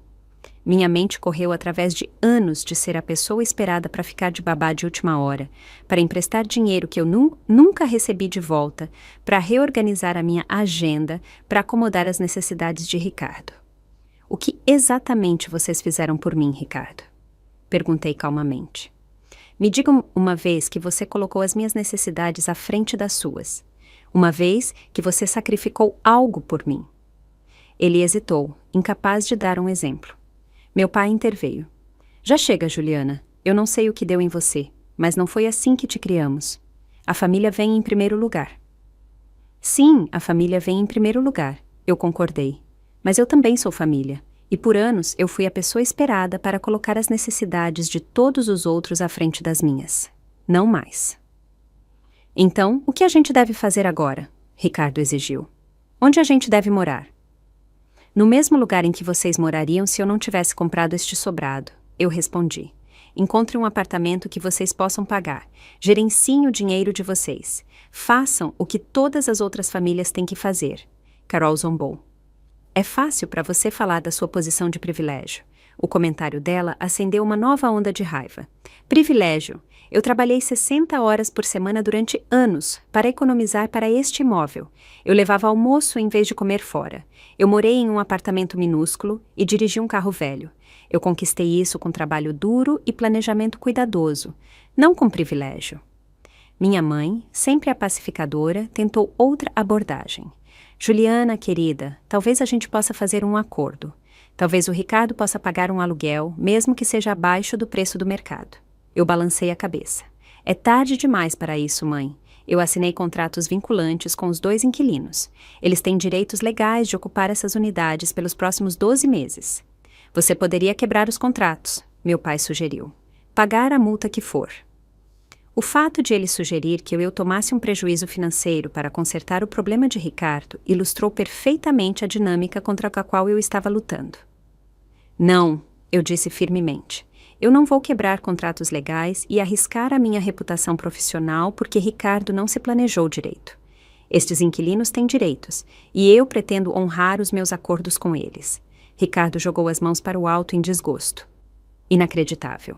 Minha mente correu através de anos de ser a pessoa esperada para ficar de babá de última hora, para emprestar dinheiro que eu nunca recebi de volta, para reorganizar a minha agenda, para acomodar as necessidades de Ricardo. O que exatamente vocês fizeram por mim, Ricardo? Perguntei calmamente. Me diga uma vez que você colocou as minhas necessidades à frente das suas. Uma vez que você sacrificou algo por mim. Ele hesitou, incapaz de dar um exemplo. Meu pai interveio. Já chega, Juliana. Eu não sei o que deu em você, mas não foi assim que te criamos. A família vem em primeiro lugar. Sim, a família vem em primeiro lugar, eu concordei. Mas eu também sou família, e por anos eu fui a pessoa esperada para colocar as necessidades de todos os outros à frente das minhas. Não mais. Então, o que a gente deve fazer agora? Ricardo exigiu. Onde a gente deve morar? No mesmo lugar em que vocês morariam se eu não tivesse comprado este sobrado, eu respondi. Encontrem um apartamento que vocês possam pagar. Gerenciem o dinheiro de vocês. Façam o que todas as outras famílias têm que fazer. Carol zombou. É fácil para você falar da sua posição de privilégio. O comentário dela acendeu uma nova onda de raiva. Privilégio. Eu trabalhei 60 horas por semana durante anos para economizar para este imóvel. Eu levava almoço em vez de comer fora. Eu morei em um apartamento minúsculo e dirigi um carro velho. Eu conquistei isso com trabalho duro e planejamento cuidadoso, não com privilégio. Minha mãe, sempre a pacificadora, tentou outra abordagem. Juliana, querida, talvez a gente possa fazer um acordo. Talvez o Ricardo possa pagar um aluguel, mesmo que seja abaixo do preço do mercado. Eu balancei a cabeça. É tarde demais para isso, mãe. Eu assinei contratos vinculantes com os 2 inquilinos. Eles têm direitos legais de ocupar essas unidades pelos próximos 12 meses. Você poderia quebrar os contratos, meu pai sugeriu. Pagar a multa que for. O fato de ele sugerir que eu tomasse um prejuízo financeiro para consertar o problema de Ricardo ilustrou perfeitamente a dinâmica contra a qual eu estava lutando. Não, eu disse firmemente. Eu não vou quebrar contratos legais e arriscar a minha reputação profissional porque Ricardo não se planejou direito. Estes inquilinos têm direitos, e eu pretendo honrar os meus acordos com eles. Ricardo jogou as mãos para o alto em desgosto. Inacreditável.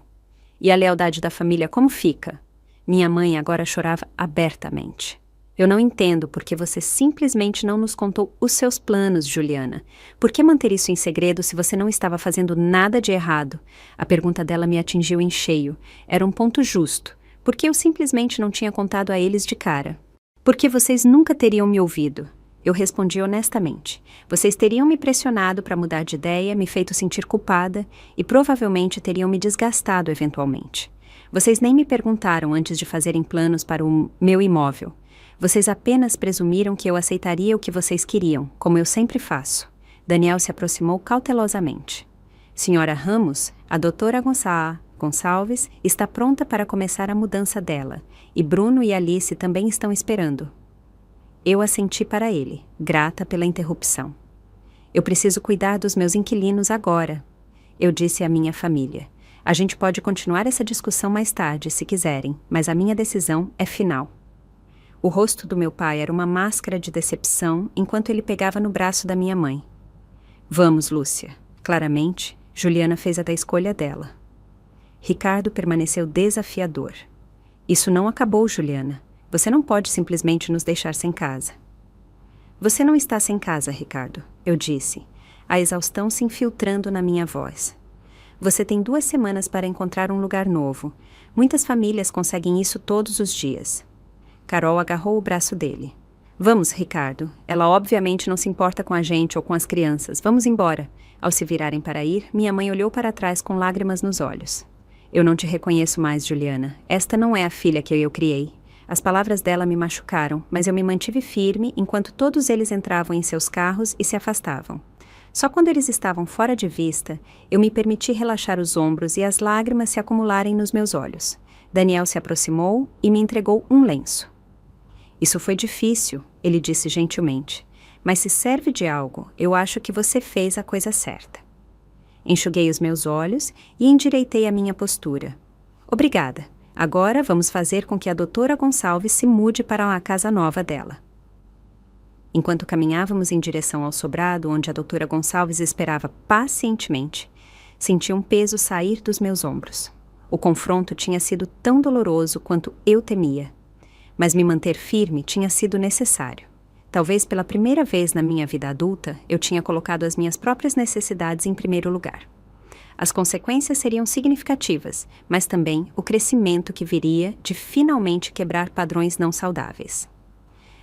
E a lealdade da família como fica? Minha mãe agora chorava abertamente. Eu não entendo por que você simplesmente não nos contou os seus planos, Juliana. Por que manter isso em segredo se você não estava fazendo nada de errado? A pergunta dela me atingiu em cheio. Era um ponto justo. Por que eu simplesmente não tinha contado a eles de cara? Porque vocês nunca teriam me ouvido. Eu respondi honestamente. Vocês teriam me pressionado para mudar de ideia, me feito sentir culpada e provavelmente teriam me desgastado eventualmente. Vocês nem me perguntaram antes de fazerem planos para o meu imóvel. Vocês apenas presumiram que eu aceitaria o que vocês queriam, como eu sempre faço. Daniel se aproximou cautelosamente. Senhora Ramos, a doutora Gonçalves está pronta para começar a mudança dela, e Bruno e Alice também estão esperando. Eu assenti para ele, grata pela interrupção. Eu preciso cuidar dos meus inquilinos agora, eu disse à minha família. A gente pode continuar essa discussão mais tarde, se quiserem, mas a minha decisão é final. O rosto do meu pai era uma máscara de decepção enquanto ele pegava no braço da minha mãe. Vamos, Lúcia. Claramente, Juliana fez a da escolha dela. Ricardo permaneceu desafiador. Isso não acabou, Juliana. Você não pode simplesmente nos deixar sem casa. Você não está sem casa, Ricardo, eu disse, a exaustão se infiltrando na minha voz. Você tem 2 semanas para encontrar um lugar novo. Muitas famílias conseguem isso todos os dias. Carol agarrou o braço dele. Vamos, Ricardo. Ela obviamente não se importa com a gente ou com as crianças. Vamos embora. Ao se virarem para ir, minha mãe olhou para trás com lágrimas nos olhos. Eu não te reconheço mais, Juliana. Esta não é a filha que eu criei. As palavras dela me machucaram, mas eu me mantive firme enquanto todos eles entravam em seus carros e se afastavam. Só quando eles estavam fora de vista, eu me permiti relaxar os ombros e as lágrimas se acumularem nos meus olhos. Daniel se aproximou e me entregou um lenço. Isso foi difícil, ele disse gentilmente, mas se serve de algo, eu acho que você fez a coisa certa. Enxuguei os meus olhos e endireitei a minha postura. Obrigada. Agora vamos fazer com que a doutora Gonçalves se mude para a casa nova dela. Enquanto caminhávamos em direção ao sobrado onde a doutora Gonçalves esperava pacientemente, senti um peso sair dos meus ombros. O confronto tinha sido tão doloroso quanto eu temia. Mas me manter firme tinha sido necessário. Talvez pela primeira vez na minha vida adulta, eu tinha colocado as minhas próprias necessidades em primeiro lugar. As consequências seriam significativas, mas também o crescimento que viria de finalmente quebrar padrões não saudáveis.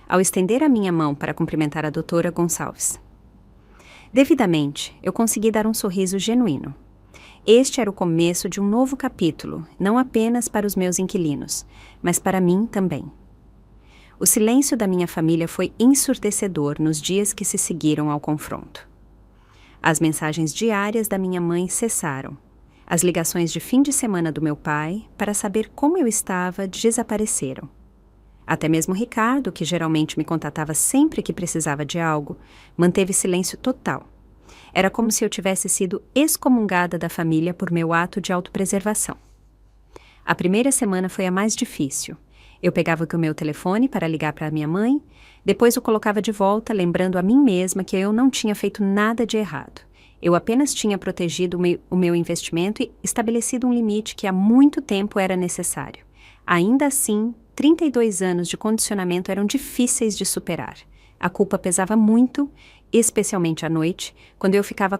Ao estender a minha mão para cumprimentar a doutora Gonçalves. Devidamente, eu consegui dar um sorriso genuíno. Este era o começo de um novo capítulo, não apenas para os meus inquilinos, mas para mim também. O silêncio da minha família foi ensurdecedor nos dias que se seguiram ao confronto. As mensagens diárias da minha mãe cessaram. As ligações de fim de semana do meu pai, para saber como eu estava, desapareceram. Até mesmo Ricardo, que geralmente me contatava sempre que precisava de algo, manteve silêncio total. Era como se eu tivesse sido excomungada da família por meu ato de autopreservação. A primeira semana foi a mais difícil. Eu pegava o meu telefone para ligar para minha mãe, depois o colocava de volta, lembrando a mim mesma que eu não tinha feito nada de errado. Eu apenas tinha protegido o meu investimento e estabelecido um limite que há muito tempo era necessário. Ainda assim, 32 anos de condicionamento eram difíceis de superar. A culpa pesava muito, especialmente à noite, quando eu ficava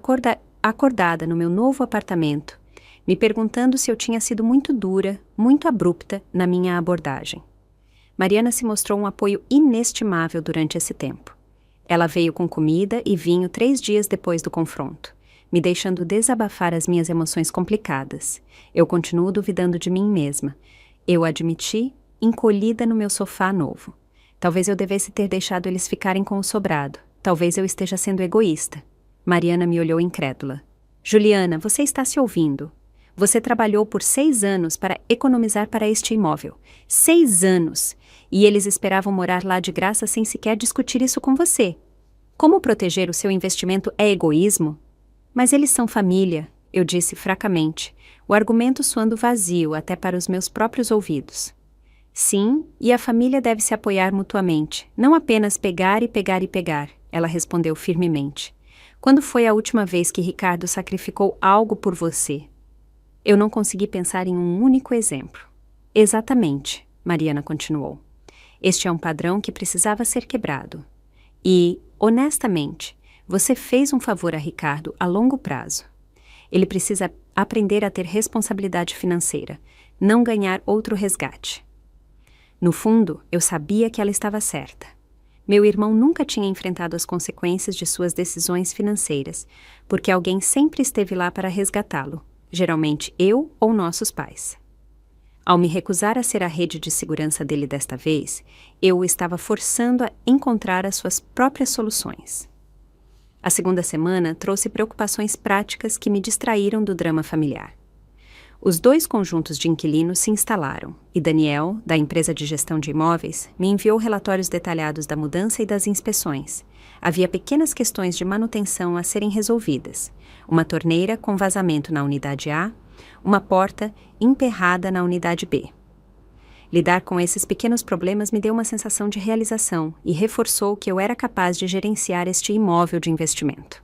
acordada no meu novo apartamento, me perguntando se eu tinha sido muito dura, muito abrupta na minha abordagem. Mariana se mostrou um apoio inestimável durante esse tempo. Ela veio com comida e vinho 3 dias depois do confronto, me deixando desabafar as minhas emoções complicadas. Eu continuo duvidando de mim mesma. Eu admiti, encolhida no meu sofá novo. Talvez eu devesse ter deixado eles ficarem com o sobrado. Talvez eu esteja sendo egoísta. Mariana me olhou incrédula. Juliana, você está se ouvindo? Você trabalhou por 6 anos para economizar para este imóvel. 6 anos! E eles esperavam morar lá de graça sem sequer discutir isso com você. Como proteger o seu investimento é egoísmo? Mas eles são família, eu disse fracamente, o argumento soando vazio até para os meus próprios ouvidos. Sim, e a família deve se apoiar mutuamente, não apenas pegar e pegar e pegar, ela respondeu firmemente. Quando foi a última vez que Ricardo sacrificou algo por você? Eu não consegui pensar em um único exemplo. Exatamente, Mariana continuou. Este é um padrão que precisava ser quebrado. E, honestamente, você fez um favor a Ricardo a longo prazo. Ele precisa aprender a ter responsabilidade financeira, não ganhar outro resgate. No fundo, eu sabia que ela estava certa. Meu irmão nunca tinha enfrentado as consequências de suas decisões financeiras, porque alguém sempre esteve lá para resgatá-lo, geralmente eu ou nossos pais. Ao me recusar a ser a rede de segurança dele desta vez, eu o estava forçando a encontrar as suas próprias soluções. A segunda semana trouxe preocupações práticas que me distraíram do drama familiar. Os 2 conjuntos de inquilinos se instalaram e Daniel, da empresa de gestão de imóveis, me enviou relatórios detalhados da mudança e das inspeções. Havia pequenas questões de manutenção a serem resolvidas. Uma torneira com vazamento na unidade A, uma porta emperrada na unidade B. Lidar com esses pequenos problemas me deu uma sensação de realização e reforçou que eu era capaz de gerenciar este imóvel de investimento.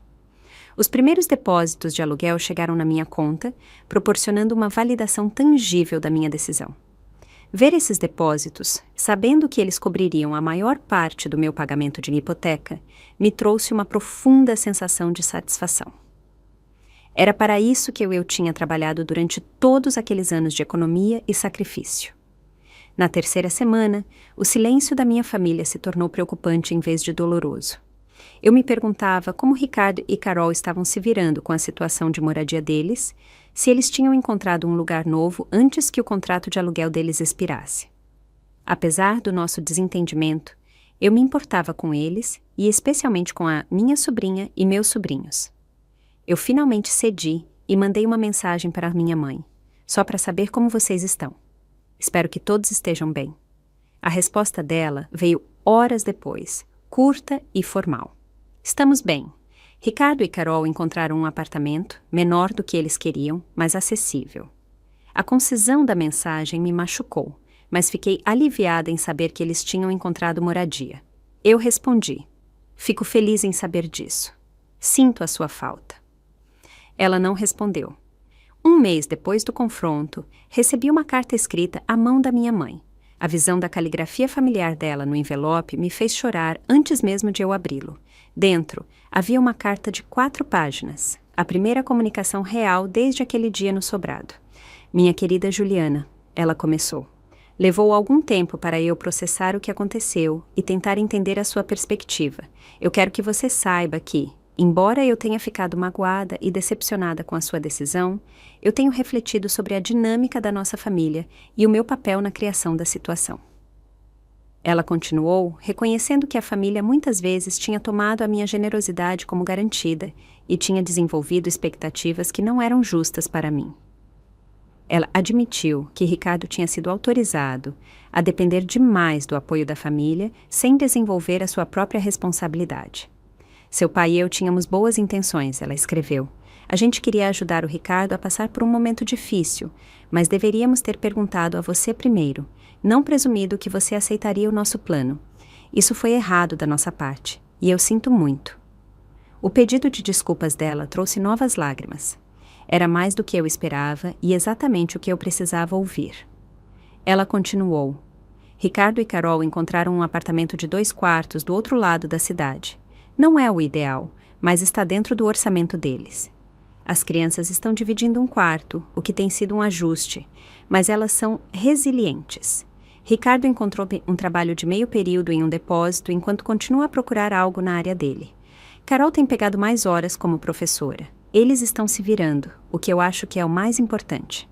Os primeiros depósitos de aluguel chegaram na minha conta, proporcionando uma validação tangível da minha decisão. Ver esses depósitos, sabendo que eles cobririam a maior parte do meu pagamento de hipoteca, me trouxe uma profunda sensação de satisfação. Era para isso que eu tinha trabalhado durante todos aqueles anos de economia e sacrifício. Na terceira semana, o silêncio da minha família se tornou preocupante em vez de doloroso. Eu me perguntava como Ricardo e Carol estavam se virando com a situação de moradia deles, se eles tinham encontrado um lugar novo antes que o contrato de aluguel deles expirasse. Apesar do nosso desentendimento, eu me importava com eles e especialmente com a minha sobrinha e meus sobrinhos. Eu finalmente cedi e mandei uma mensagem para minha mãe, só para saber como vocês estão. Espero que todos estejam bem. A resposta dela veio horas depois, curta e formal. Estamos bem. Ricardo e Carol encontraram um apartamento, menor do que eles queriam, mas acessível. A concisão da mensagem me machucou, mas fiquei aliviada em saber que eles tinham encontrado moradia. Eu respondi: fico feliz em saber disso. Sinto a sua falta. Ela não respondeu. Um mês depois do confronto, recebi uma carta escrita à mão da minha mãe. A visão da caligrafia familiar dela no envelope me fez chorar antes mesmo de eu abri-lo. Dentro, havia uma carta de 4 páginas, a primeira comunicação real desde aquele dia no sobrado. Minha querida Juliana, ela começou. Levou algum tempo para eu processar o que aconteceu e tentar entender a sua perspectiva. Eu quero que você saiba que, embora eu tenha ficado magoada e decepcionada com a sua decisão, eu tenho refletido sobre a dinâmica da nossa família e o meu papel na criação da situação. Ela continuou, reconhecendo que a família muitas vezes tinha tomado a minha generosidade como garantida e tinha desenvolvido expectativas que não eram justas para mim. Ela admitiu que Ricardo tinha sido autorizado a depender demais do apoio da família sem desenvolver a sua própria responsabilidade. Seu pai e eu tínhamos boas intenções, ela escreveu. A gente queria ajudar o Ricardo a passar por um momento difícil, mas deveríamos ter perguntado a você primeiro, não presumido que você aceitaria o nosso plano. Isso foi errado da nossa parte, e eu sinto muito. O pedido de desculpas dela trouxe novas lágrimas. Era mais do que eu esperava e exatamente o que eu precisava ouvir. Ela continuou. Ricardo e Carol encontraram um apartamento de 2 quartos do outro lado da cidade. Não é o ideal, mas está dentro do orçamento deles. As crianças estão dividindo um quarto, o que tem sido um ajuste, mas elas são resilientes. Ricardo encontrou um trabalho de meio período em um depósito enquanto continua a procurar algo na área dele. Carol tem pegado mais horas como professora. Eles estão se virando, o que eu acho que é o mais importante.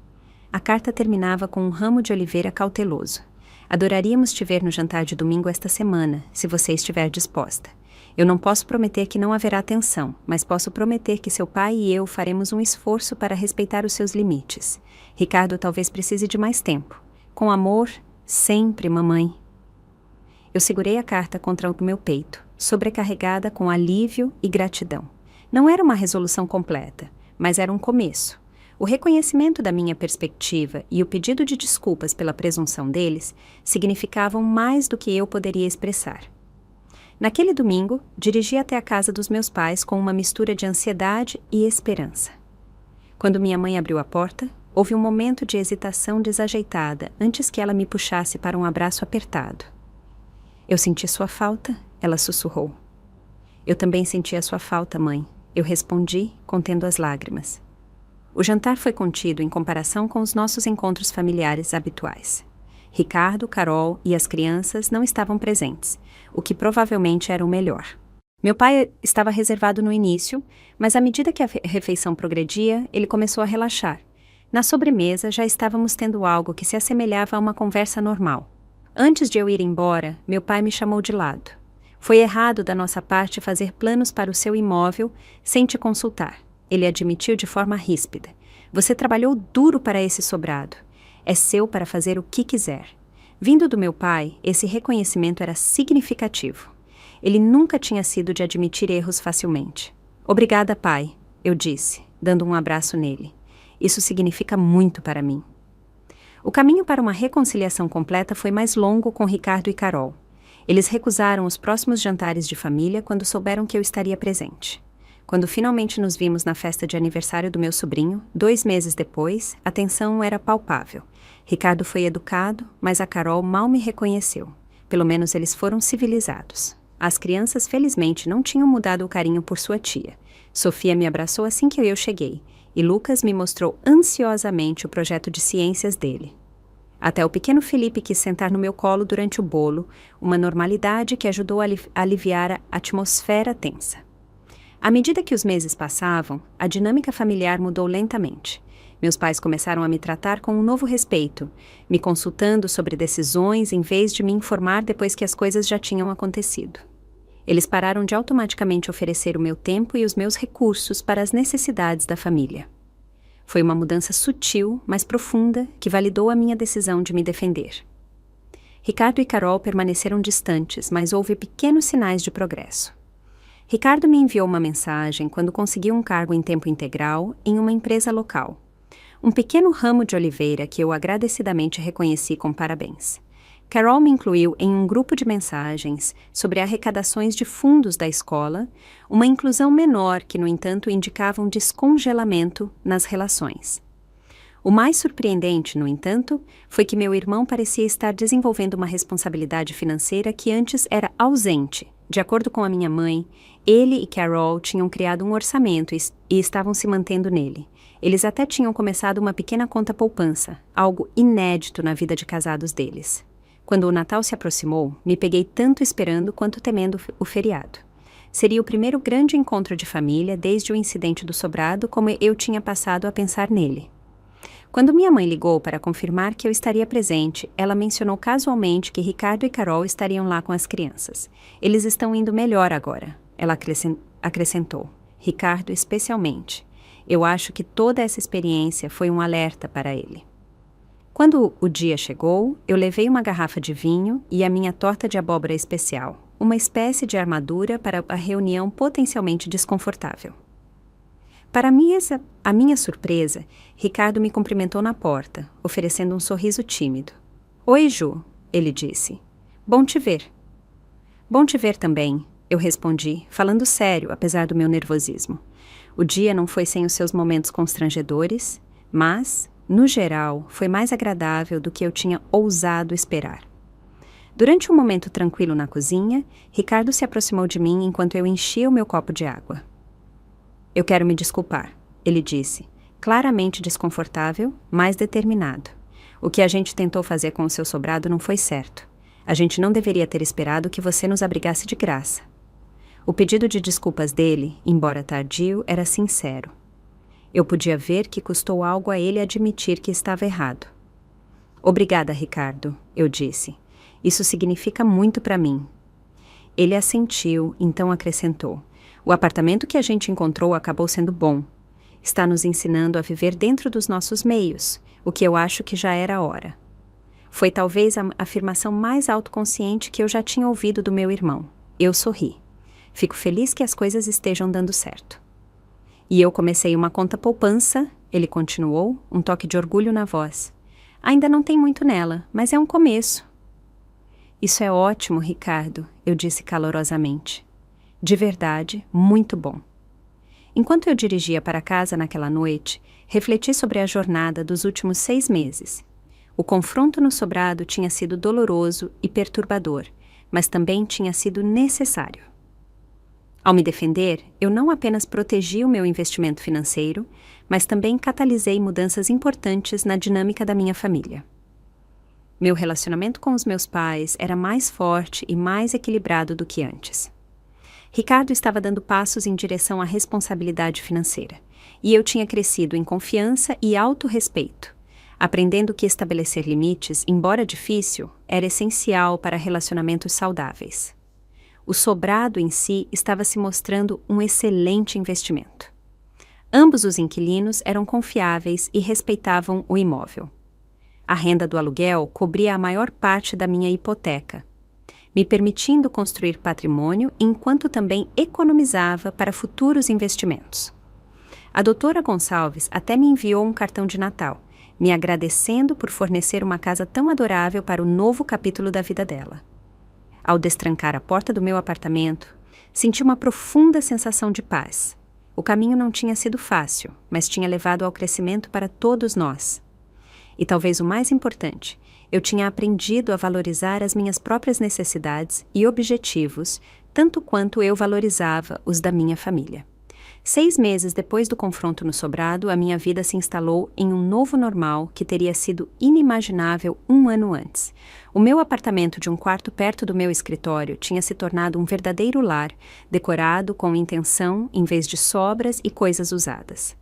A carta terminava com um ramo de oliveira cauteloso. Adoraríamos te ver no jantar de domingo esta semana, se você estiver disposta. Eu não posso prometer que não haverá tensão, mas posso prometer que seu pai e eu faremos um esforço para respeitar os seus limites. Ricardo talvez precise de mais tempo. Com amor, sempre, mamãe. Eu segurei a carta contra o meu peito, sobrecarregada com alívio e gratidão. Não era uma resolução completa, mas era um começo. O reconhecimento da minha perspectiva e o pedido de desculpas pela presunção deles significavam mais do que eu poderia expressar. Naquele domingo, dirigi até a casa dos meus pais com uma mistura de ansiedade e esperança. Quando minha mãe abriu a porta, houve um momento de hesitação desajeitada antes que ela me puxasse para um abraço apertado. Eu senti sua falta, ela sussurrou. Eu também senti a sua falta, mãe. Eu respondi, contendo as lágrimas. O jantar foi contido em comparação com os nossos encontros familiares habituais. Ricardo, Carol e as crianças não estavam presentes, o que provavelmente era o melhor. Meu pai estava reservado no início, mas à medida que a refeição progredia, ele começou a relaxar. Na sobremesa, já estávamos tendo algo que se assemelhava a uma conversa normal. Antes de eu ir embora, meu pai me chamou de lado. Foi errado da nossa parte fazer planos para o seu imóvel sem te consultar. Ele admitiu de forma ríspida. Você trabalhou duro para esse sobrado. É seu para fazer o que quiser. Vindo do meu pai, esse reconhecimento era significativo. Ele nunca tinha sido de admitir erros facilmente. Obrigada, pai, eu disse, dando um abraço nele. Isso significa muito para mim. O caminho para uma reconciliação completa foi mais longo com Ricardo e Carol. Eles recusaram os próximos jantares de família quando souberam que eu estaria presente. Quando finalmente nos vimos na festa de aniversário do meu sobrinho, 2 meses depois, a tensão era palpável. Ricardo foi educado, mas a Carol mal me reconheceu. Pelo menos eles foram civilizados. As crianças, felizmente, não tinham mudado o carinho por sua tia. Sofia me abraçou assim que eu cheguei, e Lucas me mostrou ansiosamente o projeto de ciências dele. Até o pequeno Felipe quis sentar no meu colo durante o bolo, uma normalidade que ajudou a aliviar a atmosfera tensa. À medida que os meses passavam, a dinâmica familiar mudou lentamente. Meus pais começaram a me tratar com um novo respeito, me consultando sobre decisões em vez de me informar depois que as coisas já tinham acontecido. Eles pararam de automaticamente oferecer o meu tempo e os meus recursos para as necessidades da família. Foi uma mudança sutil, mas profunda, que validou a minha decisão de me defender. Ricardo e Carol permaneceram distantes, mas houve pequenos sinais de progresso. Ricardo me enviou uma mensagem quando conseguiu um cargo em tempo integral em uma empresa local. Um pequeno ramo de oliveira que eu agradecidamente reconheci com parabéns. Carol me incluiu em um grupo de mensagens sobre arrecadações de fundos da escola, uma inclusão menor que, no entanto, indicava um descongelamento nas relações. O mais surpreendente, no entanto, foi que meu irmão parecia estar desenvolvendo uma responsabilidade financeira que antes era ausente. De acordo com a minha mãe, ele e Carol tinham criado um orçamento e estavam se mantendo nele. Eles até tinham começado uma pequena conta poupança, algo inédito na vida de casados deles. Quando o Natal se aproximou, me peguei tanto esperando quanto temendo o feriado. Seria o primeiro grande encontro de família desde o incidente do sobrado, como eu tinha passado a pensar nele. Quando minha mãe ligou para confirmar que eu estaria presente, ela mencionou casualmente que Ricardo e Carol estariam lá com as crianças. Eles estão indo melhor agora, ela acrescentou. Ricardo especialmente. Eu acho que toda essa experiência foi um alerta para ele. Quando o dia chegou, eu levei uma garrafa de vinho e a minha torta de abóbora especial, uma espécie de armadura para a reunião potencialmente desconfortável. Para a minha surpresa, Ricardo me cumprimentou na porta, oferecendo um sorriso tímido. Oi, Ju, ele disse. Bom te ver. Bom te ver também, eu respondi, falando sério, apesar do meu nervosismo. O dia não foi sem os seus momentos constrangedores, mas, no geral, foi mais agradável do que eu tinha ousado esperar. Durante um momento tranquilo na cozinha, Ricardo se aproximou de mim enquanto eu enchia o meu copo de água. Eu quero me desculpar, ele disse, claramente desconfortável, mas determinado. O que a gente tentou fazer com o seu sobrado não foi certo. A gente não deveria ter esperado que você nos abrigasse de graça. O pedido de desculpas dele, embora tardio, era sincero. Eu podia ver que custou algo a ele admitir que estava errado. Obrigada, Ricardo, eu disse. Isso significa muito para mim. Ele assentiu, então acrescentou. O apartamento que a gente encontrou acabou sendo bom. Está nos ensinando a viver dentro dos nossos meios, o que eu acho que já era a hora. Foi talvez a afirmação mais autoconsciente que eu já tinha ouvido do meu irmão. Eu sorri. Fico feliz que as coisas estejam dando certo. E eu comecei uma conta poupança, ele continuou, um toque de orgulho na voz. Ainda não tem muito nela, mas é um começo. Isso é ótimo, Ricardo, eu disse calorosamente. De verdade, muito bom. Enquanto eu dirigia para casa naquela noite, refleti sobre a jornada dos últimos 6 meses. O confronto no sobrado tinha sido doloroso e perturbador, mas também tinha sido necessário. Ao me defender, eu não apenas protegi o meu investimento financeiro, mas também catalisei mudanças importantes na dinâmica da minha família. Meu relacionamento com os meus pais era mais forte e mais equilibrado do que antes. Ricardo estava dando passos em direção à responsabilidade financeira, e eu tinha crescido em confiança e autorrespeito, aprendendo que estabelecer limites, embora difícil, era essencial para relacionamentos saudáveis. O sobrado em si estava se mostrando um excelente investimento. Ambos os inquilinos eram confiáveis e respeitavam o imóvel. A renda do aluguel cobria a maior parte da minha hipoteca, me permitindo construir patrimônio enquanto também economizava para futuros investimentos. A doutora Gonçalves até me enviou um cartão de Natal, me agradecendo por fornecer uma casa tão adorável para o novo capítulo da vida dela. Ao destrancar a porta do meu apartamento, senti uma profunda sensação de paz. O caminho não tinha sido fácil, mas tinha levado ao crescimento para todos nós. E talvez o mais importante, eu tinha aprendido a valorizar as minhas próprias necessidades e objetivos, tanto quanto eu valorizava os da minha família. 6 meses depois do confronto no sobrado, a minha vida se instalou em um novo normal que teria sido inimaginável 1 ano antes. O meu apartamento de um quarto perto do meu escritório tinha se tornado um verdadeiro lar, decorado com intenção em vez de sobras e coisas usadas.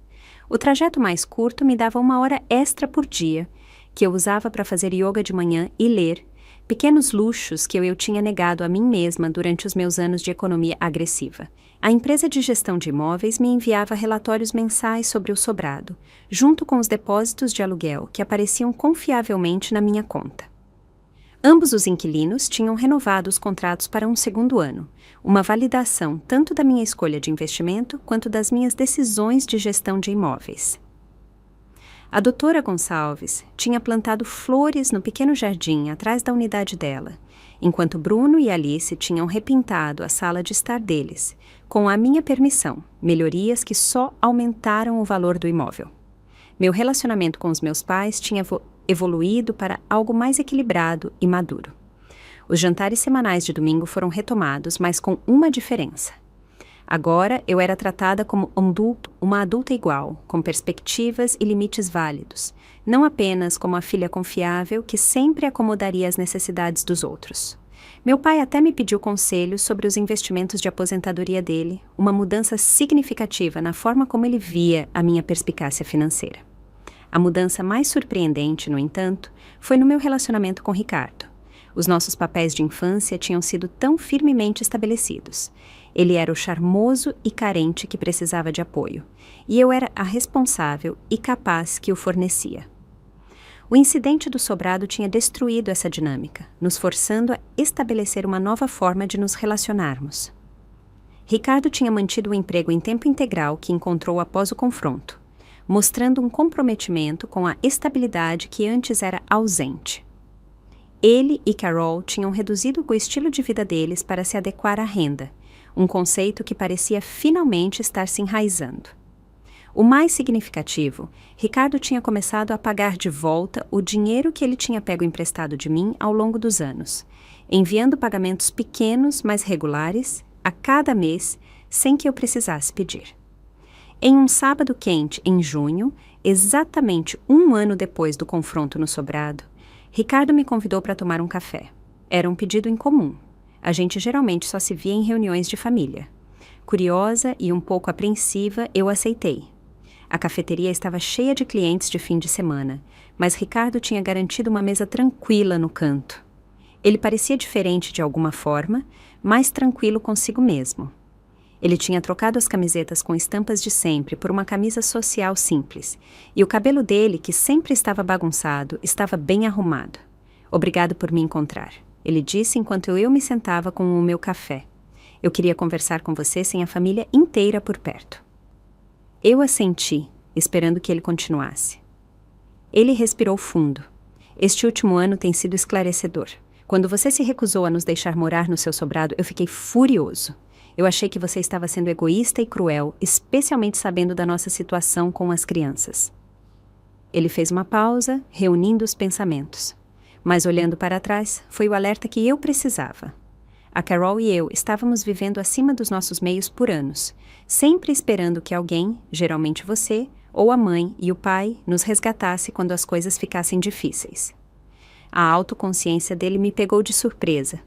O trajeto mais curto me dava 1 hora extra por dia, que eu usava para fazer yoga de manhã e ler, pequenos luxos que eu tinha negado a mim mesma durante os meus anos de economia agressiva. A empresa de gestão de imóveis me enviava relatórios mensais sobre o sobrado, junto com os depósitos de aluguel que apareciam confiavelmente na minha conta. Ambos os inquilinos tinham renovado os contratos para um 2º ano, uma validação tanto da minha escolha de investimento quanto das minhas decisões de gestão de imóveis. A doutora Gonçalves tinha plantado flores no pequeno jardim atrás da unidade dela, enquanto Bruno e Alice tinham repintado a sala de estar deles, com a minha permissão, melhorias que só aumentaram o valor do imóvel. Meu relacionamento com os meus pais tinha evoluído para algo mais equilibrado e maduro. Os jantares semanais de domingo foram retomados, mas com uma diferença. Agora eu era tratada como uma adulta igual, com perspectivas e limites válidos, não apenas como a filha confiável que sempre acomodaria as necessidades dos outros. Meu pai até me pediu conselhos sobre os investimentos de aposentadoria dele, uma mudança significativa na forma como ele via a minha perspicácia financeira. A mudança mais surpreendente, no entanto, foi no meu relacionamento com Ricardo. Os nossos papéis de infância tinham sido tão firmemente estabelecidos. Ele era o charmoso e carente que precisava de apoio, e eu era a responsável e capaz que o fornecia. O incidente do sobrado tinha destruído essa dinâmica, nos forçando a estabelecer uma nova forma de nos relacionarmos. Ricardo tinha mantido o emprego em tempo integral que encontrou após o confronto, mostrando um comprometimento com a estabilidade que antes era ausente. Ele e Carol tinham reduzido o estilo de vida deles para se adequar à renda, um conceito que parecia finalmente estar se enraizando. O mais significativo, Ricardo tinha começado a pagar de volta o dinheiro que ele tinha pego emprestado de mim ao longo dos anos, enviando pagamentos pequenos, mas regulares, a cada mês, sem que eu precisasse pedir. Em um sábado quente, em junho, exatamente 1 ano depois do confronto no sobrado, Ricardo me convidou para tomar um café. Era um pedido incomum. A gente geralmente só se via em reuniões de família. Curiosa e um pouco apreensiva, eu aceitei. A cafeteria estava cheia de clientes de fim de semana, mas Ricardo tinha garantido uma mesa tranquila no canto. Ele parecia diferente de alguma forma, mais tranquilo consigo mesmo. Ele tinha trocado as camisetas com estampas de sempre por uma camisa social simples, e o cabelo dele, que sempre estava bagunçado, estava bem arrumado. Obrigado por me encontrar, ele disse enquanto eu me sentava com o meu café. Eu queria conversar com você sem a família inteira por perto. Eu assenti, esperando que ele continuasse. Ele respirou fundo. Este último ano tem sido esclarecedor. Quando você se recusou a nos deixar morar no seu sobrado, eu fiquei furioso. Eu achei que você estava sendo egoísta e cruel, especialmente sabendo da nossa situação com as crianças. Ele fez uma pausa, reunindo os pensamentos. Mas olhando para trás, foi o alerta que eu precisava. A Carol e eu estávamos vivendo acima dos nossos meios por anos, sempre esperando que alguém, geralmente você, ou a mãe e o pai, nos resgatasse quando as coisas ficassem difíceis. A autoconsciência dele me pegou de surpresa.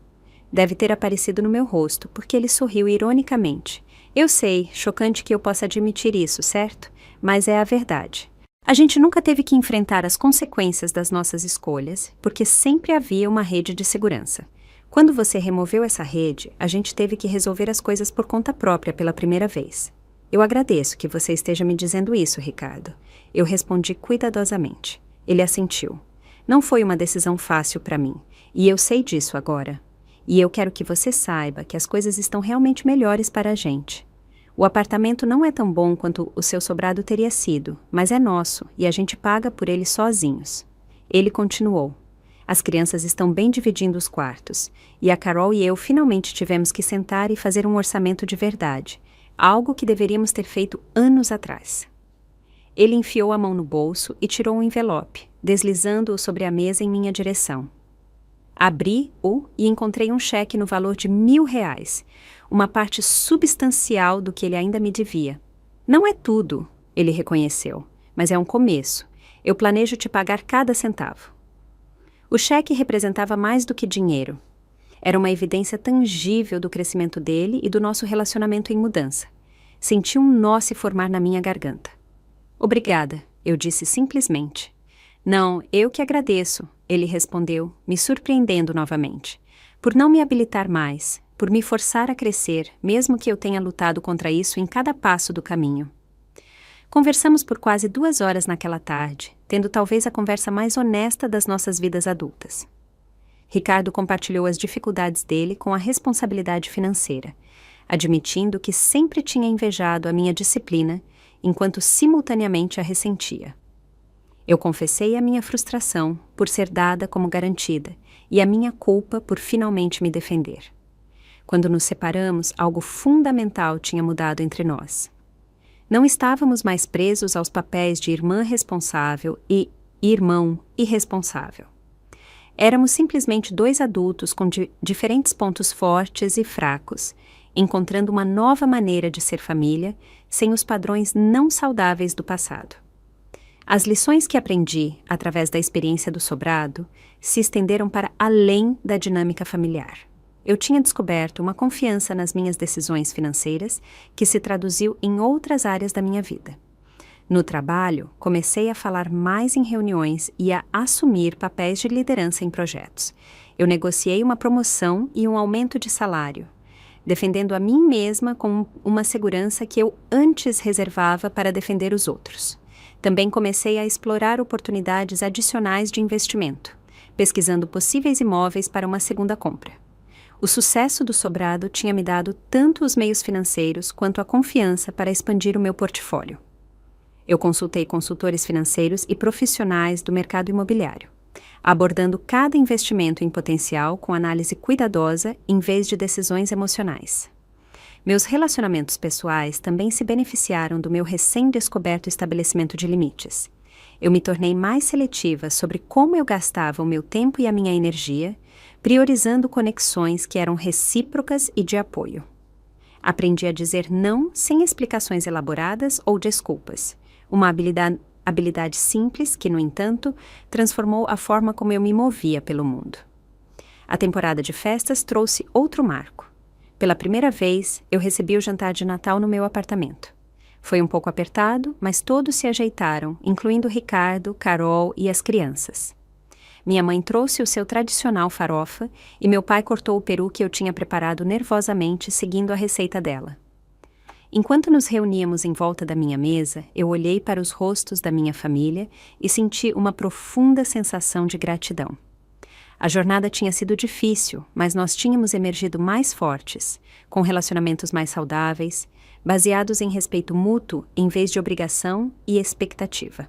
Deve ter aparecido no meu rosto, porque ele sorriu ironicamente. Eu sei, chocante que eu possa admitir isso, certo? Mas é a verdade. A gente nunca teve que enfrentar as consequências das nossas escolhas, porque sempre havia uma rede de segurança. Quando você removeu essa rede, a gente teve que resolver as coisas por conta própria pela primeira vez. Eu agradeço que você esteja me dizendo isso, Ricardo. Eu respondi cuidadosamente. Ele assentiu. Não foi uma decisão fácil para mim, e eu sei disso agora. E eu quero que você saiba que as coisas estão realmente melhores para a gente. O apartamento não é tão bom quanto o seu sobrado teria sido, mas é nosso e a gente paga por ele sozinhos. Ele continuou. As crianças estão bem dividindo os quartos, e a Carol e eu finalmente tivemos que sentar e fazer um orçamento de verdade, algo que deveríamos ter feito anos atrás. Ele enfiou a mão no bolso e tirou um envelope, deslizando-o sobre a mesa em minha direção. Abri-o e encontrei um cheque no valor de R$1.000, uma parte substancial do que ele ainda me devia. Não é tudo, ele reconheceu, mas é um começo. Eu planejo te pagar cada centavo. O cheque representava mais do que dinheiro. Era uma evidência tangível do crescimento dele e do nosso relacionamento em mudança. Senti um nó se formar na minha garganta. Obrigada, eu disse simplesmente. Não, eu que agradeço, ele respondeu, me surpreendendo novamente. Por não me habilitar mais, por me forçar a crescer, mesmo que eu tenha lutado contra isso em cada passo do caminho. Conversamos por quase 2 horas naquela tarde, tendo talvez a conversa mais honesta das nossas vidas adultas. Ricardo compartilhou as dificuldades dele com a responsabilidade financeira, admitindo que sempre tinha invejado a minha disciplina, enquanto simultaneamente a ressentia. Eu confessei a minha frustração por ser dada como garantida e a minha culpa por finalmente me defender. Quando nos separamos, algo fundamental tinha mudado entre nós. Não estávamos mais presos aos papéis de irmã responsável e irmão irresponsável. Éramos simplesmente 2 adultos com diferentes pontos fortes e fracos, encontrando uma nova maneira de ser família, sem os padrões não saudáveis do passado. As lições que aprendi, através da experiência do sobrado, se estenderam para além da dinâmica familiar. Eu tinha descoberto uma confiança nas minhas decisões financeiras que se traduziu em outras áreas da minha vida. No trabalho, comecei a falar mais em reuniões e a assumir papéis de liderança em projetos. Eu negociei uma promoção e um aumento de salário, defendendo a mim mesma com uma segurança que eu antes reservava para defender os outros. Também comecei a explorar oportunidades adicionais de investimento, pesquisando possíveis imóveis para uma segunda compra. O sucesso do sobrado tinha me dado tanto os meios financeiros quanto a confiança para expandir o meu portfólio. Eu consultei consultores financeiros e profissionais do mercado imobiliário, abordando cada investimento em potencial com análise cuidadosa em vez de decisões emocionais. Meus relacionamentos pessoais também se beneficiaram do meu recém-descoberto estabelecimento de limites. Eu me tornei mais seletiva sobre como eu gastava o meu tempo e a minha energia, priorizando conexões que eram recíprocas e de apoio. Aprendi a dizer não sem explicações elaboradas ou desculpas, uma habilidade simples que, no entanto, transformou a forma como eu me movia pelo mundo. A temporada de festas trouxe outro marco. Pela primeira vez, eu recebi o jantar de Natal no meu apartamento. Foi um pouco apertado, mas todos se ajeitaram, incluindo Ricardo, Carol e as crianças. Minha mãe trouxe o seu tradicional farofa e meu pai cortou o peru que eu tinha preparado nervosamente, seguindo a receita dela. Enquanto nos reuníamos em volta da minha mesa, eu olhei para os rostos da minha família e senti uma profunda sensação de gratidão. A jornada tinha sido difícil, mas nós tínhamos emergido mais fortes, com relacionamentos mais saudáveis, baseados em respeito mútuo em vez de obrigação e expectativa.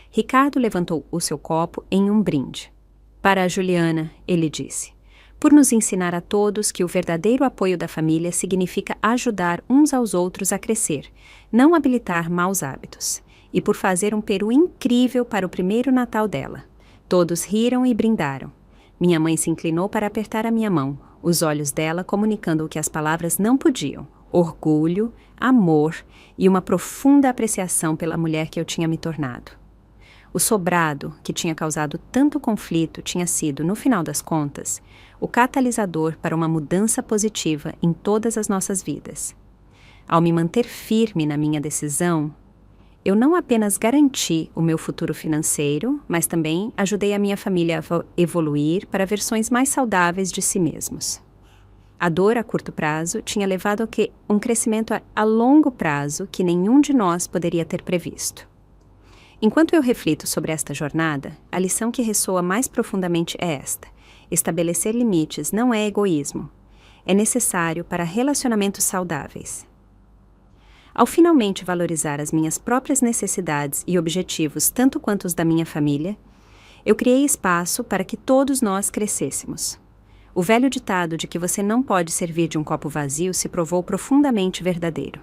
Ricardo levantou o seu copo em um brinde. Para a Juliana, ele disse, por nos ensinar a todos que o verdadeiro apoio da família significa ajudar uns aos outros a crescer, não habilitar maus hábitos, e por fazer um peru incrível para o primeiro Natal dela. Todos riram e brindaram. Minha mãe se inclinou para apertar a minha mão, os olhos dela comunicando o que as palavras não podiam: orgulho, amor e uma profunda apreciação pela mulher que eu tinha me tornado. O sobrado, que tinha causado tanto conflito, tinha sido, no final das contas, o catalisador para uma mudança positiva em todas as nossas vidas. Ao me manter firme na minha decisão, eu não apenas garanti o meu futuro financeiro, mas também ajudei a minha família a evoluir para versões mais saudáveis de si mesmos. A dor a curto prazo tinha levado a um crescimento a longo prazo que nenhum de nós poderia ter previsto. Enquanto eu reflito sobre esta jornada, a lição que ressoa mais profundamente é esta: estabelecer limites não é egoísmo. É necessário para relacionamentos saudáveis. Ao finalmente valorizar as minhas próprias necessidades e objetivos tanto quanto os da minha família, eu criei espaço para que todos nós crescêssemos. O velho ditado de que você não pode servir de um copo vazio se provou profundamente verdadeiro.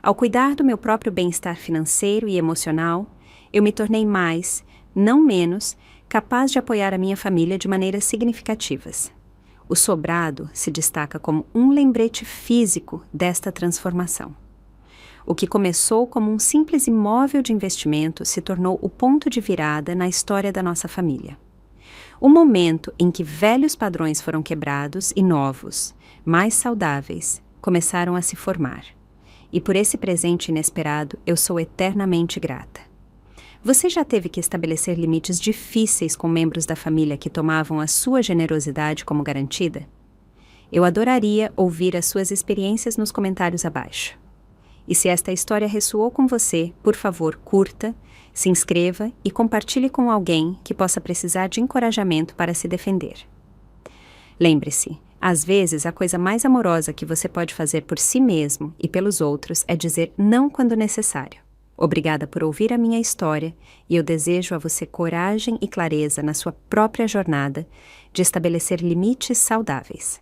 Ao cuidar do meu próprio bem-estar financeiro e emocional, eu me tornei mais, não menos, capaz de apoiar a minha família de maneiras significativas. O sobrado se destaca como um lembrete físico desta transformação. O que começou como um simples imóvel de investimento se tornou o ponto de virada na história da nossa família. O momento em que velhos padrões foram quebrados e novos, mais saudáveis, começaram a se formar. E por esse presente inesperado, eu sou eternamente grata. Você já teve que estabelecer limites difíceis com membros da família que tomavam a sua generosidade como garantida? Eu adoraria ouvir as suas experiências nos comentários abaixo. E se esta história ressoou com você, por favor, curta, se inscreva e compartilhe com alguém que possa precisar de encorajamento para se defender. Lembre-se, às vezes a coisa mais amorosa que você pode fazer por si mesmo e pelos outros é dizer não quando necessário. Obrigada por ouvir a minha história e eu desejo a você coragem e clareza na sua própria jornada de estabelecer limites saudáveis.